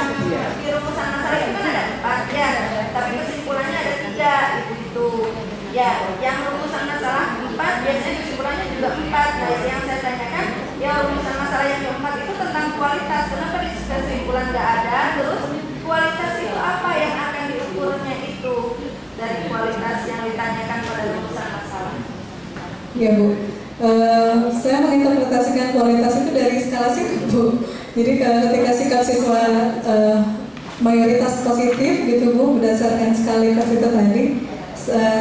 di rumusan masalah itu kan ada 4 ya, tapi kesimpulannya ada 3 itu. Ya, yang rumusan masalah 4 biasanya kesimpulannya juga 4. Nah, yang saya tanyakan, yang rumusan masalah yang keempat itu tentang kualitas. Kenapa di kesimpulan nggak ada? Terus kualitas itu apa yang akan diukurnya itu dari kualitas yang ditanyakan pada rumusan masalah? Ya Bu, saya menginterpretasikan kualitas itu dari skala sikap Bu. Jadi ketika sikap siswa mayoritas positif gitu Bu, berdasarkan skala itu tadi,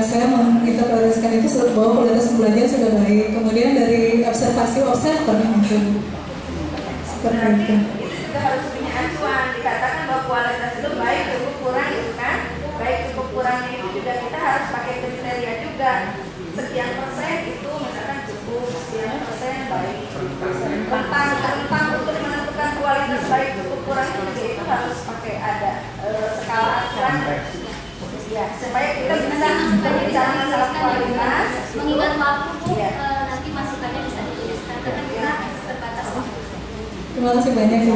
saya menginterpretasikan itu bahwa kualitas pembelajaran sudah baik. Kemudian dari observasi observer itu seperti itu. Itu juga harus punya acuan. Dikatakan bahwa kualitas itu baik cukup kurang itu kan, baik cukup kurangnya itu juga kita harus pakai kriteria juga. Sekian persen itu misalkan cukup, sekian persen baik. Tentang untuk menentukan kualitas baik cukup kurang itu harus pakai ada skala acuan. Ya, supaya kita bisa berbicara masalah kualitas. Mengingat waktu Bu, Ya. nanti masukannya bisa dituliskan karena kita terbatas waktu. Terima kasih banyak Ibu.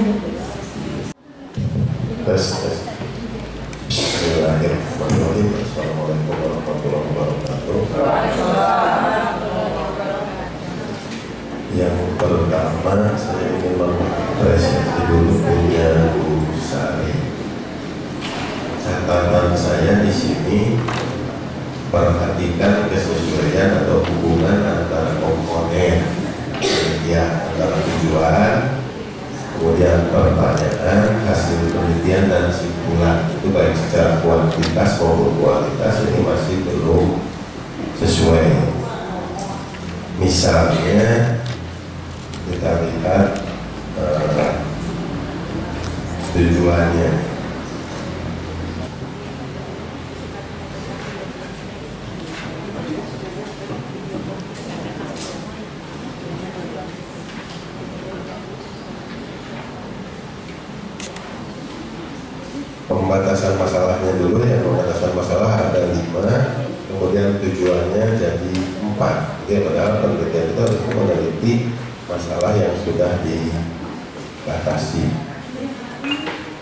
Tes. Bismillahirrahmanirrahim. Assalamualaikum warahmatullahi wabarakatuh. Yang pertama saya ingin mengapresiasi dulu punya Bu Sari. Catatan saya di sini perhatikan kesesuaian atau hubungan antara komponen ya antara tujuan, kemudian pertanyaan, hasil penelitian dan kesimpulan itu baik secara kuantitas maupun kualitas ini masih belum sesuai. Misalnya kita lihat tujuannya. Pembatasan masalahnya dulu ya, pembatasan masalah ada 5, kemudian tujuannya jadi 4. Jadi padahal penelitian itu harus meneliti masalah yang sudah dibatasi.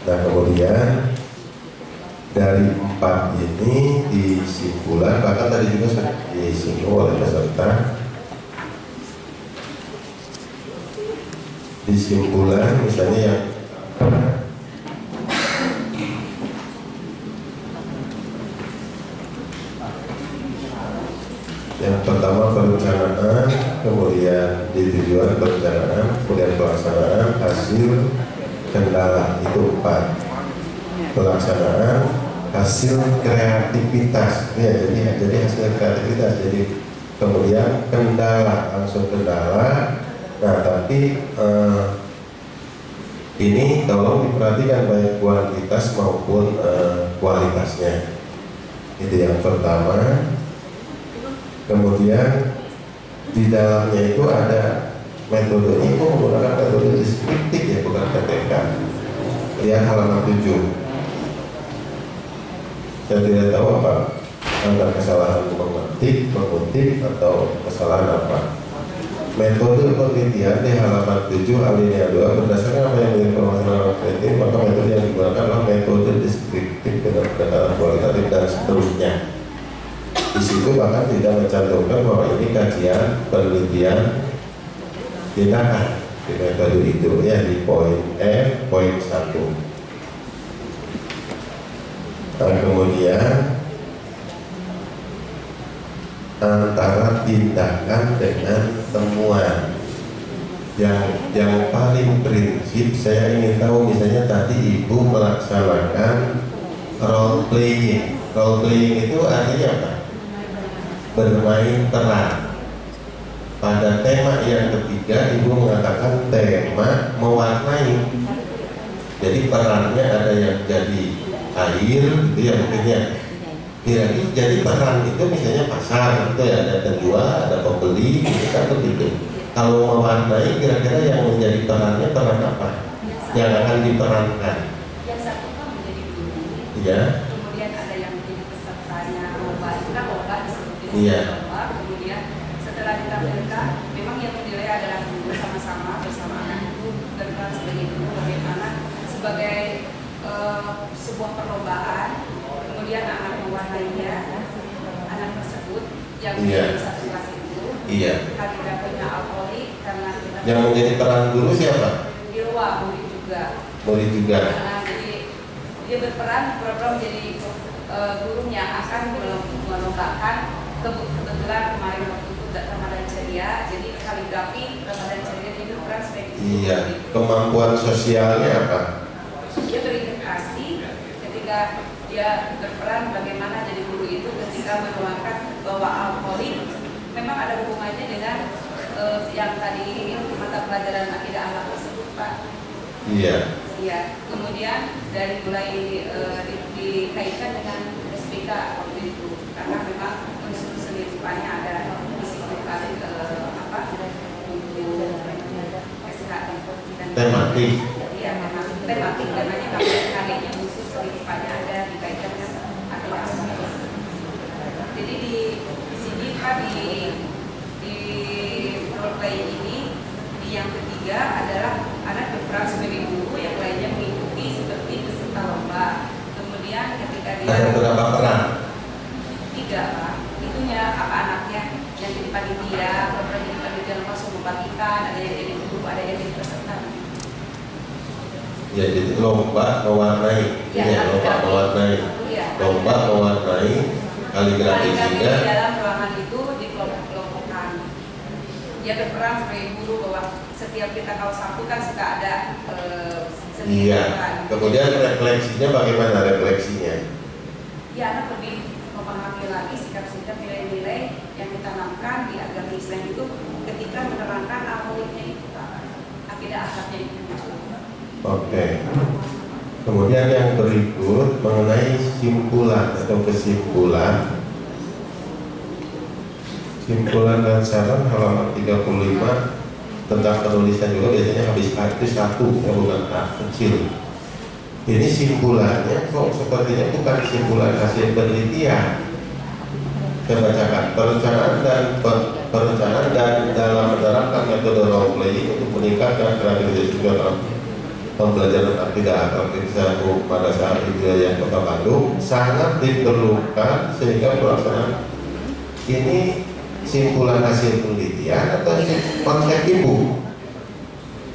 Nah kemudian dari 4 ini disimpulan, bahkan tadi juga sudah disinggung oleh peserta, disimpulan misalnya yang pertama perencanaan, kemudian di tujuan perencanaan, kemudian pelaksanaan, hasil, kendala, itu 4. Pelaksanaan, hasil, kreativitas, ya jadi hasil kreativitas, jadi kemudian kendala, langsung kendala. Nah tapi ini tolong diperhatikan baik kuantitas maupun kualitasnya. Itu yang pertama. Kemudian di dalamnya itu ada metode, ini menggunakan metode deskriptif ya, bukan PTK. Lihat halaman 7. Saya tidak tahu apa antara kesalahan mengetik, mengutip, atau kesalahan apa. Metode penelitian di halaman 7 alinea 2 berdasarkan apa yang diinformasikan dalam penelitian, maka metode yang digunakan adalah metode deskriptif dengan pendekatan kualitatif dan seterusnya. Di situ bahkan tidak mencantumkan bahwa ini kajian penelitian tindakan di metode itu ya, di poin F poin 1. Dan kemudian antara tindakan dengan temuan. Yang paling prinsip saya ingin tahu, misalnya tadi ibu melaksanakan role playing. Role playing itu artinya apa? Bermain peran. Pada tema yang ketiga ibu mengatakan tema mewarnai. Jadi perannya ada yang jadi air, itu ya mungkinnya. Jadi peran itu misalnya pasar, itu ya ada penjual, ada pembeli, itu kan begitu. Kalau mewarnai, kira-kira yang menjadi perannya peran apa? Yang akan diperankan? Yang satu kan menjadi guru. Iya. Kemudian ada yang menjadi pesertanya lomba, itu kan lomba disebut Iya. lomba. Kemudian setelah ditampilkan, memang yang menilai adalah guru sama-sama bersama anak itu berperan sebagai guru, bagaimana sebagai sebuah perlombaan. Kemudian anak mewarnainya, anak tersebut yang menjadi satu kelas itu. Iya. Kaligrafinya alkoholik karena kita Yang menjadi peran guru siapa? di luar murid juga. Murid juga. Nah, jadi dia berperan pura-pura menjadi gurunya akan melombakan kebetulan kemarin waktu itu Ramadan Ceria, jadi kaligrafi Ramadan Ceria dia berperan sebagai guru. Iya. Kemampuan sosialnya apa? Dia berintegrasi ketika dia berperan bagaimana jadi guru itu ketika menuangkan bahwa alkoholik memang ada hubungannya dengan yang tadi mata pelajaran akidah akhlak tersebut, Pak. Iya. Iya. Kemudian dari mulai dikaitkan dengan SPK waktu itu karena memang unsur seni rupanya ada disiplin apa untuk SHM dan Tematik. Iya, tematik namanya kalinya khusus seni rupanya ada dikaitkan dengan akidah akhlak. Jadi di sini Pak di role play ini yang ketiga adalah anak berperan sebagai guru, yang lainnya mengikuti seperti peserta lomba. Kemudian ketika dia Ada berapa peran? 3 Pak, itunya apa anaknya yang jadi panitia, berperan jadi panitia langsung membagikan, ada yang jadi guru, ada yang jadi peserta. Ya, jadi lomba mewarnai. Ya, Lomba mewarnai. Ya, Lomba mewarnai kaligrafi di sehingga dalam ruangan itu dikelompok-kelompokkan. Dia berperan sebagai guru bahwa setiap kita kalau Sabtu kan suka ada seni. iya. Kemudian refleksinya bagaimana refleksinya? Ya, anak lebih memahami lagi sikap-sikap nilai-nilai yang ditanamkan di agama Islam itu ketika menerangkan alkoholiknya itu, akidah akhlaknya itu. Oke. Kemudian yang berikut mengenai simpulan atau kesimpulan. Simpulan dan saran halaman 35 tentang penulisan juga biasanya habis A itu 1, bukan A kecil. Ini simpulannya kok sepertinya bukan simpulan hasil penelitian. Saya bacakan perencanaan dan dalam menerapkan metode role playing untuk meningkatkan kreativitas dalam pembelajaran akidah atau satu pada saat Hidayah Kota Bandung sangat diperlukan sehingga pelaksanaan ini simpulan hasil penelitian atau konsep ibu?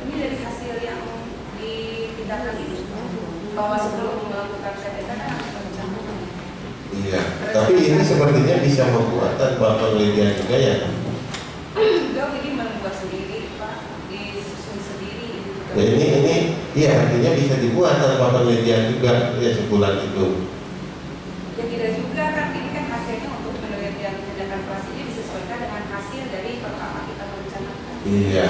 Ini dari hasil yang ditindakkan itu bahwa sebelum melakukan KTK kan harus merencanakan. Iya, tapi ini sepertinya bisa membuat tanpa penelitian juga ya? Beliau ini membuat sendiri, Pak, disusun sendiri. Ya, ini iya artinya bisa dibuat tanpa penelitian juga ya sebulan itu. Ya tidak juga kan, ini kan hasilnya untuk penelitian tindakan kelas ini disesuaikan dengan hasil dari pertama kita merencanakan. Iya,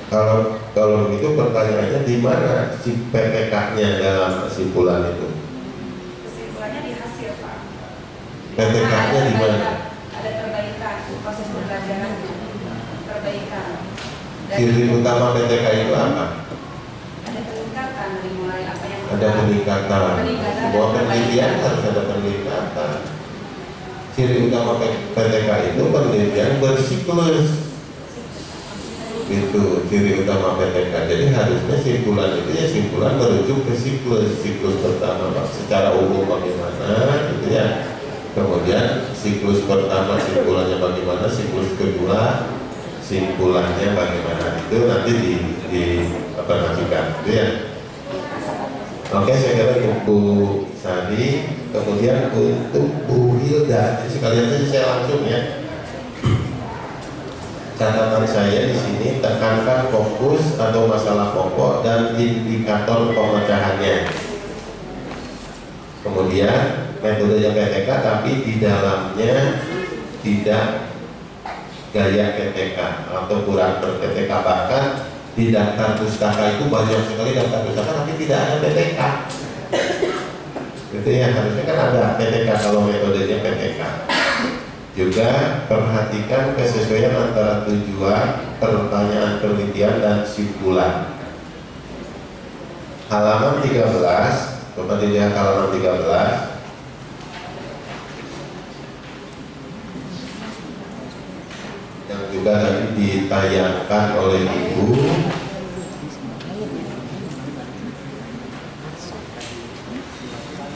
kalau begitu pertanyaannya di mana si PPK-nya dalam kesimpulan itu? Kesimpulannya di hasil, Pak. PPK-nya di mana? Ada perbaikan proses pembelajaran, perbaikan. Ciri utama PTK itu apa? Ada peningkatan dari mulai apa yang Ada peningkatan. Peningkatan Sebuah dan penelitian perbaikan. harus ada peningkatan. Ciri utama PTK itu penelitian bersiklus. Itu ciri utama PTK. Jadi harusnya simpulan itu ya simpulan merujuk ke siklus. Siklus pertama secara umum bagaimana, gitu ya. Kemudian siklus pertama simpulannya bagaimana, siklus kedua simpulannya bagaimana, itu nanti diperhatikan, gitu ya. Oke, saya kira Ibu Sari, kemudian untuk Bu Hilda, sekalian saja saya langsung ya. catatan saya di sini tekankan fokus atau masalah pokok dan indikator pemecahannya. Kemudian metodenya PTK tapi di dalamnya tidak gaya PTK atau kurang ber-PTK, bahkan di daftar pustaka itu banyak sekali daftar pustaka tapi tidak ada PTK. Itu ya, harusnya kan ada PTK kalau metodenya PTK. Juga perhatikan kesesuaian antara tujuan, pertanyaan penelitian, dan simpulan. Halaman 13, coba dilihat halaman 13. Yang juga tadi ditayangkan oleh Ibu.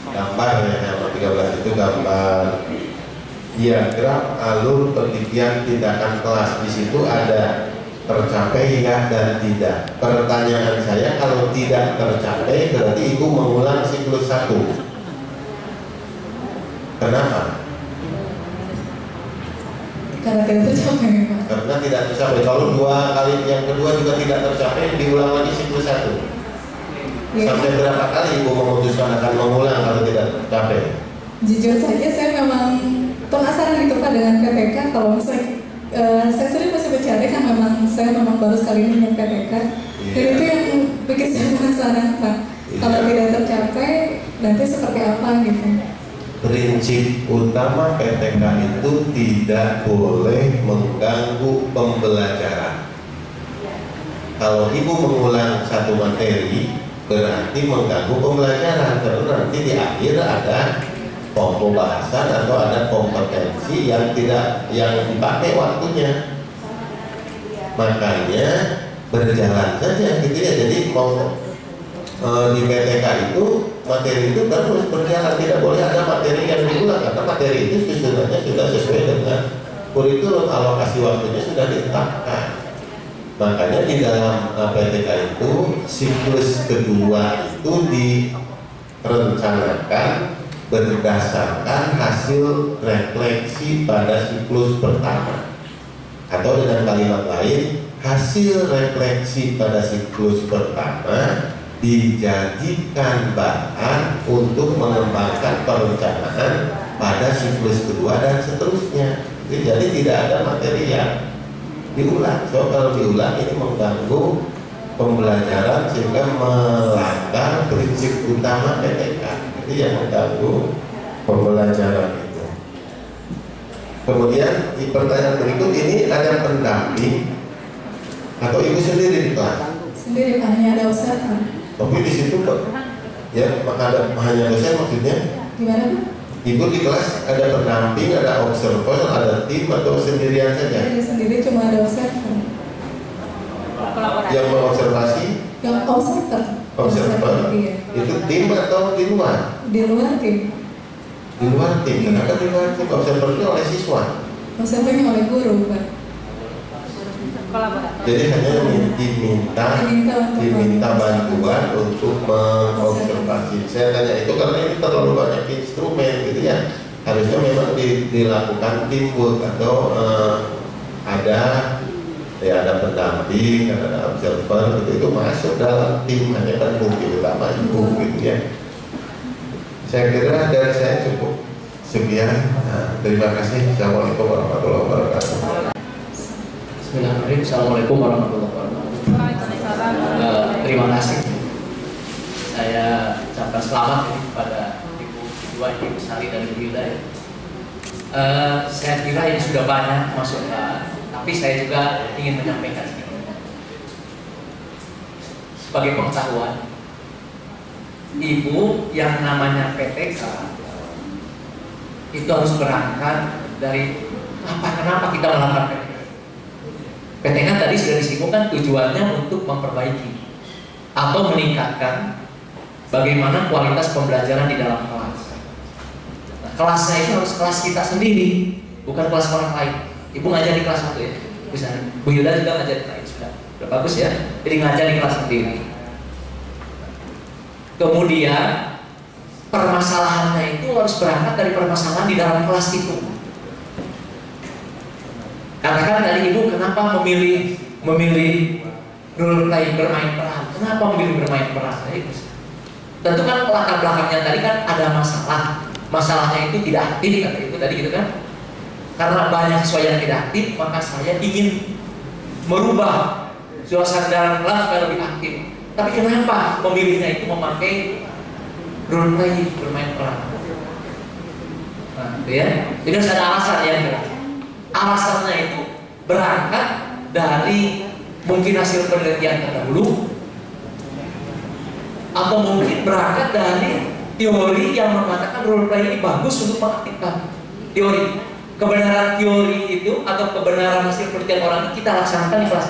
Gambar ya, halaman 13 itu gambar diagram alur penelitian tindakan kelas. Di situ ada tercapai ya dan tidak. Pertanyaan saya, kalau tidak tercapai berarti Ibu mengulang siklus 1. Kenapa? Karena tidak tercapai, Pak. Karena tidak tercapai. Kalau 2 kali yang kedua juga tidak tercapai, diulang lagi siklus 1. Ya. Sampai berapa kali Ibu memutuskan akan mengulang kalau tidak tercapai? Jujur saja saya memang penasaran gitu Pak dengan PTK. Kalau misalnya saya sering masih mencari kan saya memang baru sekali ini dengan PTK. Dan itu yang bikin saya penasaran Pak. Kalau tidak tercapai nanti seperti apa gitu. Prinsip utama PTK itu tidak boleh mengganggu pembelajaran. Kalau Ibu mengulang satu materi berarti mengganggu pembelajaran, karena nanti di akhir ada pembahasan atau ada kompetensi yang dipakai waktunya. Makanya berjalan saja gitu ya. Jadi mau di PTK itu materi itu terus berjalan, tidak boleh ada materi yang diulang karena materi itu sebenarnya sudah sesuai dengan kurikulum, alokasi waktunya sudah ditetapkan. Makanya di dalam PTK itu siklus kedua itu direncanakan berdasarkan hasil refleksi pada siklus pertama, atau dengan kalimat lain, hasil refleksi pada siklus pertama dijadikan bahan untuk mengembangkan perencanaan pada siklus kedua dan seterusnya. Jadi tidak ada materi yang diulang. So kalau diulang ini mengganggu pembelajaran sehingga melanggar prinsip utama PTK. Jadi yang mengganggu pembelajaran itu. Kemudian di pertanyaan berikut ini ada pendamping atau Ibu sendiri di kelas? Sendiri, hanya ada observer. Tapi di situ kok ya ada hanya dosen maksudnya? Gimana Bu? Ibu di kelas ada pendamping, ada observer, ada tim atau sendirian saja? Saya sendiri cuma ada observer. Yang mengobservasi? Yang observer. Observer. Iya. Itu tim atau di luar? Di luar tim. Di luar tim. Kenapa di luar tim? Observernya oleh siswa. Observernya oleh guru, Pak. Jadi hanya diminta bantuan untuk mengobservasi. Saya tanya itu karena ini terlalu banyak instrumen gitu ya. Harusnya memang dilakukan teamwork atau ada pendamping, ada observer itu masuk dalam tim, hanya kan bukti utama Ibu gitu ya. Saya kira dari saya cukup sekian. Terima kasih. Assalamualaikum warahmatullahi wabarakatuh. Bismillahirrahmanirrahim. Assalamualaikum warahmatullahi wabarakatuh. Terima kasih. Saya ucapkan selamat kepada Ibu Kedua, Ibu Sari dan Ibu Hilda. Saya kira ini sudah banyak masukan, tapi saya juga ingin menyampaikan sebagai pengetahuan, Ibu yang namanya PTK itu harus berangkat dari kenapa kita melakukan PTK. PTK tadi sudah disinggung tujuannya untuk memperbaiki atau meningkatkan bagaimana kualitas pembelajaran di dalam kelas. Nah, kelasnya itu harus kelas kita sendiri, bukan kelas orang lain. Ibu ngajar di kelas 1 ya, bisa. Bu Hilda juga ngajar di kelas, sudah bagus ya. Jadi ngajar di kelas sendiri. Kemudian permasalahannya itu harus berangkat dari permasalahan di dalam kelas itu. Katakan tadi ibu kenapa memilih role play, bermain peran? Kenapa memilih bermain peran? Tentu kan latar belakangnya tadi kan ada masalah. Masalahnya itu tidak aktif kata ibu tadi gitu kan? Karena banyak siswa yang tidak aktif, maka saya ingin merubah suasana dalam kelas supaya lebih aktif. Tapi kenapa memilihnya itu memakai role play, bermain peran? Nah, ya, itu harus ada alasan ya. Alasannya itu berangkat dari mungkin hasil penelitian terdahulu, atau mungkin berangkat dari teori yang mengatakan role play ini bagus untuk mengaktifkan teori. Kebenaran teori itu atau kebenaran hasil penelitian orang itu kita laksanakan di kelas.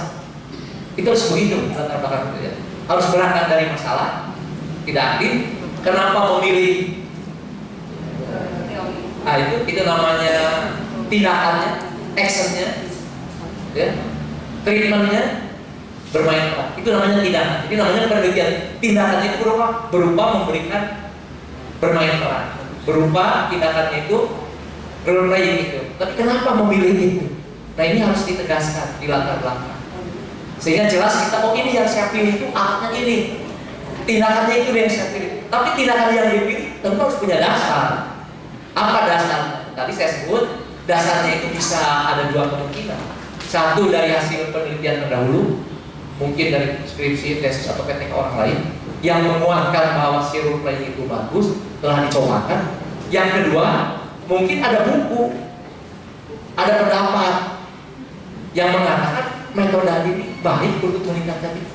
Itu harus begitu latar belakang itu ya. Harus berangkat dari masalah tidak aktif. Kenapa memilih? Nah itu namanya tindakannya, actionnya, ya, treatmentnya bermain peran. Itu namanya tindakan. Ini namanya penelitian. Tindakannya itu berupa memberikan bermain peran, berupa tindakannya itu role playing itu. Tapi kenapa memilih itu? Nah ini harus ditegaskan di latar belakang. Sehingga jelas kita, oh ini yang saya pilih itu alatnya ini, tindakannya itu yang saya pilih. Tapi tindakan yang dipilih tentu harus punya dasar. Apa dasarnya? Tadi saya sebut dasarnya itu bisa ada dua kemungkinan. Satu dari hasil penelitian terdahulu, mungkin dari skripsi, tesis atau PTK orang lain yang menguatkan bahwa si role play itu bagus, telah dicobakan. Yang kedua, mungkin ada buku, ada pendapat yang mengatakan metode ini baik untuk meningkatkan itu.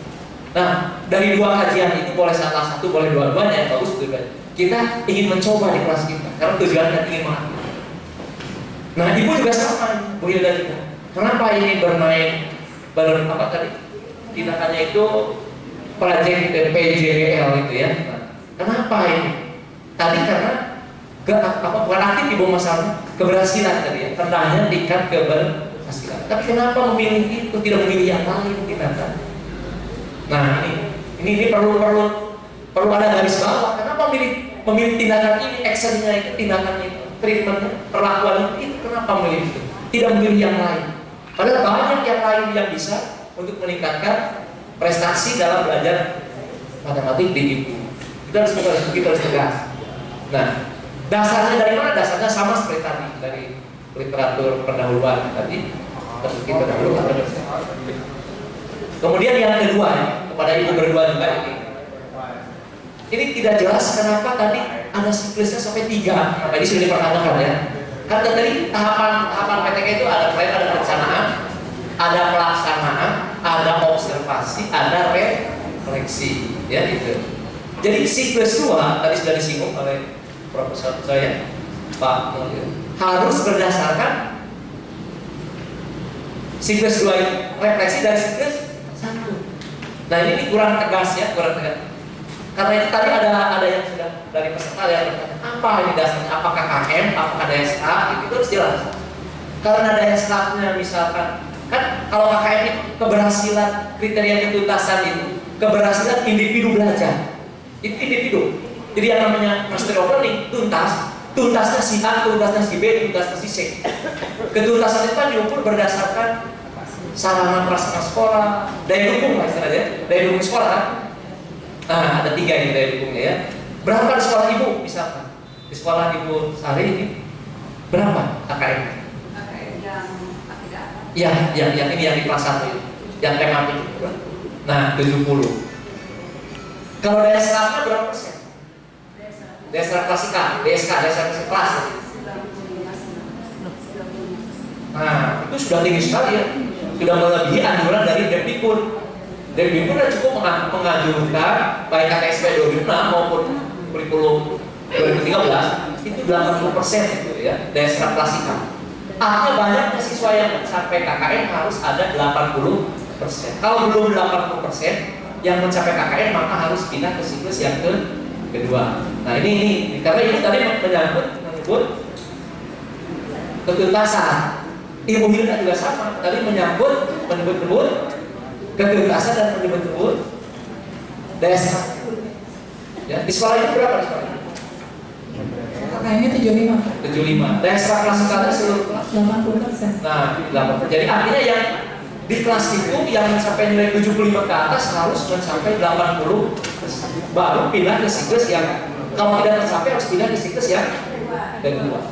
Nah, dari dua kajian itu boleh salah satu, boleh dua-duanya yang bagus itu kan. Kita ingin mencoba di kelas kita karena tujuannya ingin mengaktifkan. Nah, ibu juga sama, Bu Hilda juga. Kenapa ini bermain balon apa tadi? Tindakannya itu project PJL itu ya. Nah, kenapa ini? Tadi karena bukan aktif ibu masalah keberhasilan tadi ya. Rendahnya tingkat keberhasilan. Tapi kenapa memilih itu, tidak memilih yang lain tindakan? Nah ini perlu ada garis bawah. Kenapa memilih tindakan ini, actionnya itu, tindakan itu, treatmentnya, perlakuan itu, kenapa memilih itu? Tidak memilih yang lain. Padahal banyak yang lain yang bisa untuk meningkatkan prestasi dalam belajar matematik di ibu. Kita harus tegas. Nah, dasarnya dari mana? Dasarnya sama seperti tadi dari literatur pendahuluan tadi. Kita dahulu. Kemudian yang kedua kepada ibu berdua juga ini tidak jelas kenapa tadi ada siklusnya sampai 3. Nah, ini sudah dipertanyakan ya. Karena tadi tahapan PTK itu ada plan, ada perencanaan, ada pelaksanaan, ada observasi, ada refleksi, ya gitu. Jadi siklus 2 tadi sudah disinggung oleh profesor saya, Pak Mulyo, harus berdasarkan siklus 2 itu, refleksi dari siklus 1. Nah ini kurang tegas ya, kurang tegas. Karena itu tadi ada yang sudah dari peserta yang bertanya, apa ini dasarnya? Apakah KM, apakah daya serap? Itu harus jelas. Karena daya serapnya misalkan, kan kalau KKM itu keberhasilan kriteria ketuntasan itu, keberhasilan individu belajar. Itu individu. Jadi yang namanya master of learning, tuntasnya si A, tuntasnya si B, tuntasnya si C. Ketuntasan itu kan diukur berdasarkan sarana prasarana sekolah, daya dukung lah istilahnya, daya dukung sekolah kan. Nah, ada 3 ini daya dukungnya ya. Berapa di sekolah ibu misalkan? Di sekolah ibu Sari ini berapa KKM? KKM yang ini yang di kelas 1 itu, yang tematik itu. Nah, 70. Kalau daya serapnya berapa persen? Daya serap klasika, DSK, daya serap kelas. Nah, itu sudah tinggi sekali ya. Sudah melebihi anjuran dari Depdikbud. Depdikbud sudah cukup mengajukan baik KTSP 2006 maupun kurikulum 2013 itu 80% itu ya daya serap klasika. Artinya banyaknya siswa yang mencapai KKM harus ada 80%. Kalau belum 80% yang mencapai KKM maka harus pindah ke siklus yang kedua. Nah ini karena ini tadi menyebut ketuntasan. Ilmu Hilda juga sama, tadi menyebut ketuntasan dan menyebut daya serap. Ya, di sekolah itu berapa di sekolah? KKN-nya 75. 75. Dan secara klasikal seluruh kelas 80%. Nah, 80%. Jadi artinya yang di kelas itu yang sampai nilai 75 ke atas harus mencapai 80 baru pindah ke siklus yang kalau tidak tercapai harus pindah ke siklus yang kedua.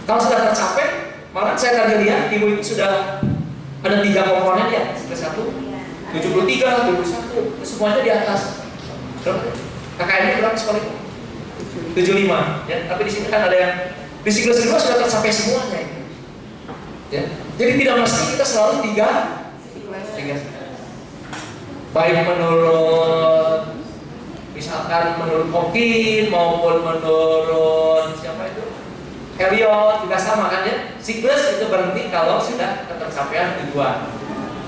Kalau sudah tercapai, malah saya tadi lihat ibu itu sudah ada 3 komponen ya, siklus 1, 73, 71, semuanya di atas. KKN-nya berapa sekali? 75 ya, tapi di sini kan ada yang di siklus kedua sudah tercapai semuanya itu. Ya. Jadi tidak mesti kita selalu 3 baik menurut misalkan menurut Hawking maupun menurut siapa itu Elliot juga sama kan ya, siklus itu berhenti kalau sudah tercapaian tujuan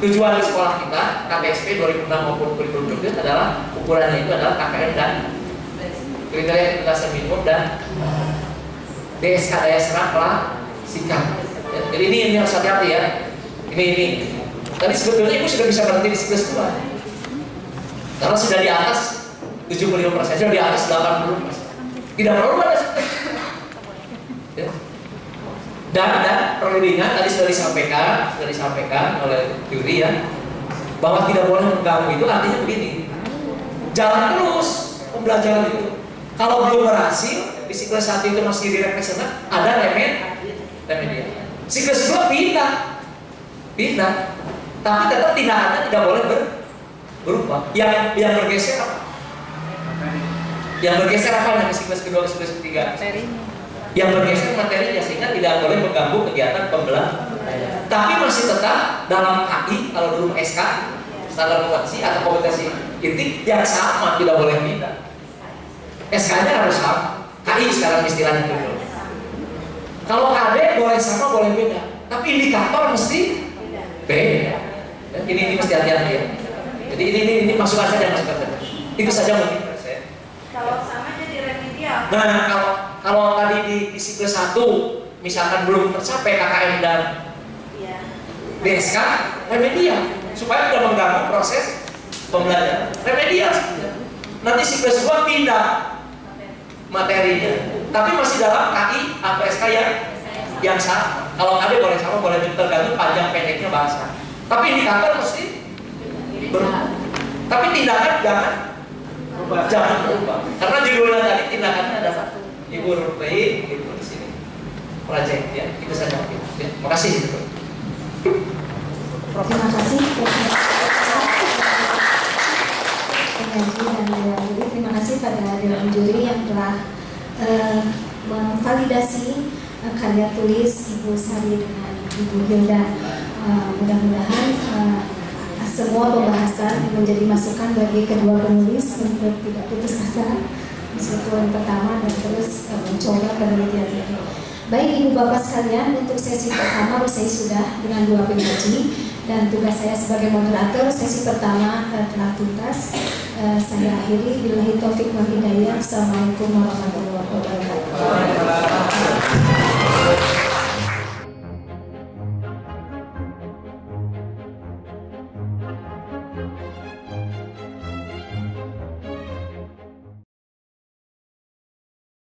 di sekolah kita KTSP 2006 maupun kurikulum Jogja adalah ukurannya itu adalah KKN dan kriteria ketuntasan minimum dan DSK daya serap sikap. Ya, jadi ini harus hati-hati ya. Ini. Tadi sebetulnya ibu sudah bisa berhenti di siklus 2. Karena sudah di atas 75%, sudah di atas 80%. Tidak perlu ada siklus. Ya. Dan perlu diingat tadi sudah disampaikan oleh juri ya, bahwa tidak boleh mengganggu itu artinya begini. Jalan terus pembelajaran itu. Kalau belum berhasil di siklus 1 itu masih direfleksikan, ada remedial. Siklus 2 pindah, tapi tetap tindakannya tidak boleh berubah. Yang bergeser apa? Yang bergeser apa dari siklus kedua ke siklus ketiga? Yang bergeser materinya sehingga tidak boleh mengganggu kegiatan pembelajaran. Tapi masih tetap dalam KI kalau dulu SK standar kompetensi atau kompetensi inti yang sama, tidak boleh pindah. SK-nya harus sama. KI sekarang istilahnya dulu. Kalau KD boleh sama, boleh beda. Tapi indikator mesti beda. Ini mesti hati-hati ya. Jadi ini masukan saja. Itu saja mungkin. Kalau sama jadi remedial. Nah, kalau tadi di siklus 1 misalkan belum tercapai KKN dan DSK, remedial supaya tidak mengganggu proses pembelajaran. Remedial. Nanti siklus 2 pindah materinya, tapi masih dalam KI atau SK yang sama. Kalau KD boleh sama, boleh tergantung panjang pendeknya bahasa. Tapi indikator mesti berubah. Tapi tindakan jangan berubah. Karena judulnya tadi tindakannya ada satu. Ibu Rupai itu di sini. Project ya, itu saja. Ya, makasih. Terima kasih. Terima kasih pada dewan juri yang telah memvalidasi karya tulis Ibu Sari dengan Ibu Hilda. Mudah-mudahan semua pembahasan menjadi masukan bagi kedua penulis untuk tidak putus asa meskipun pertama dan terus mencoba penelitian ini. Baik Ibu Bapak sekalian, untuk sesi pertama saya sudah dengan 2 pengaji dan tugas saya sebagai moderator sesi pertama telah tuntas. Saya akhiri, billahi taufik wal hidayah. Assalamualaikum warahmatullahi wabarakatuh.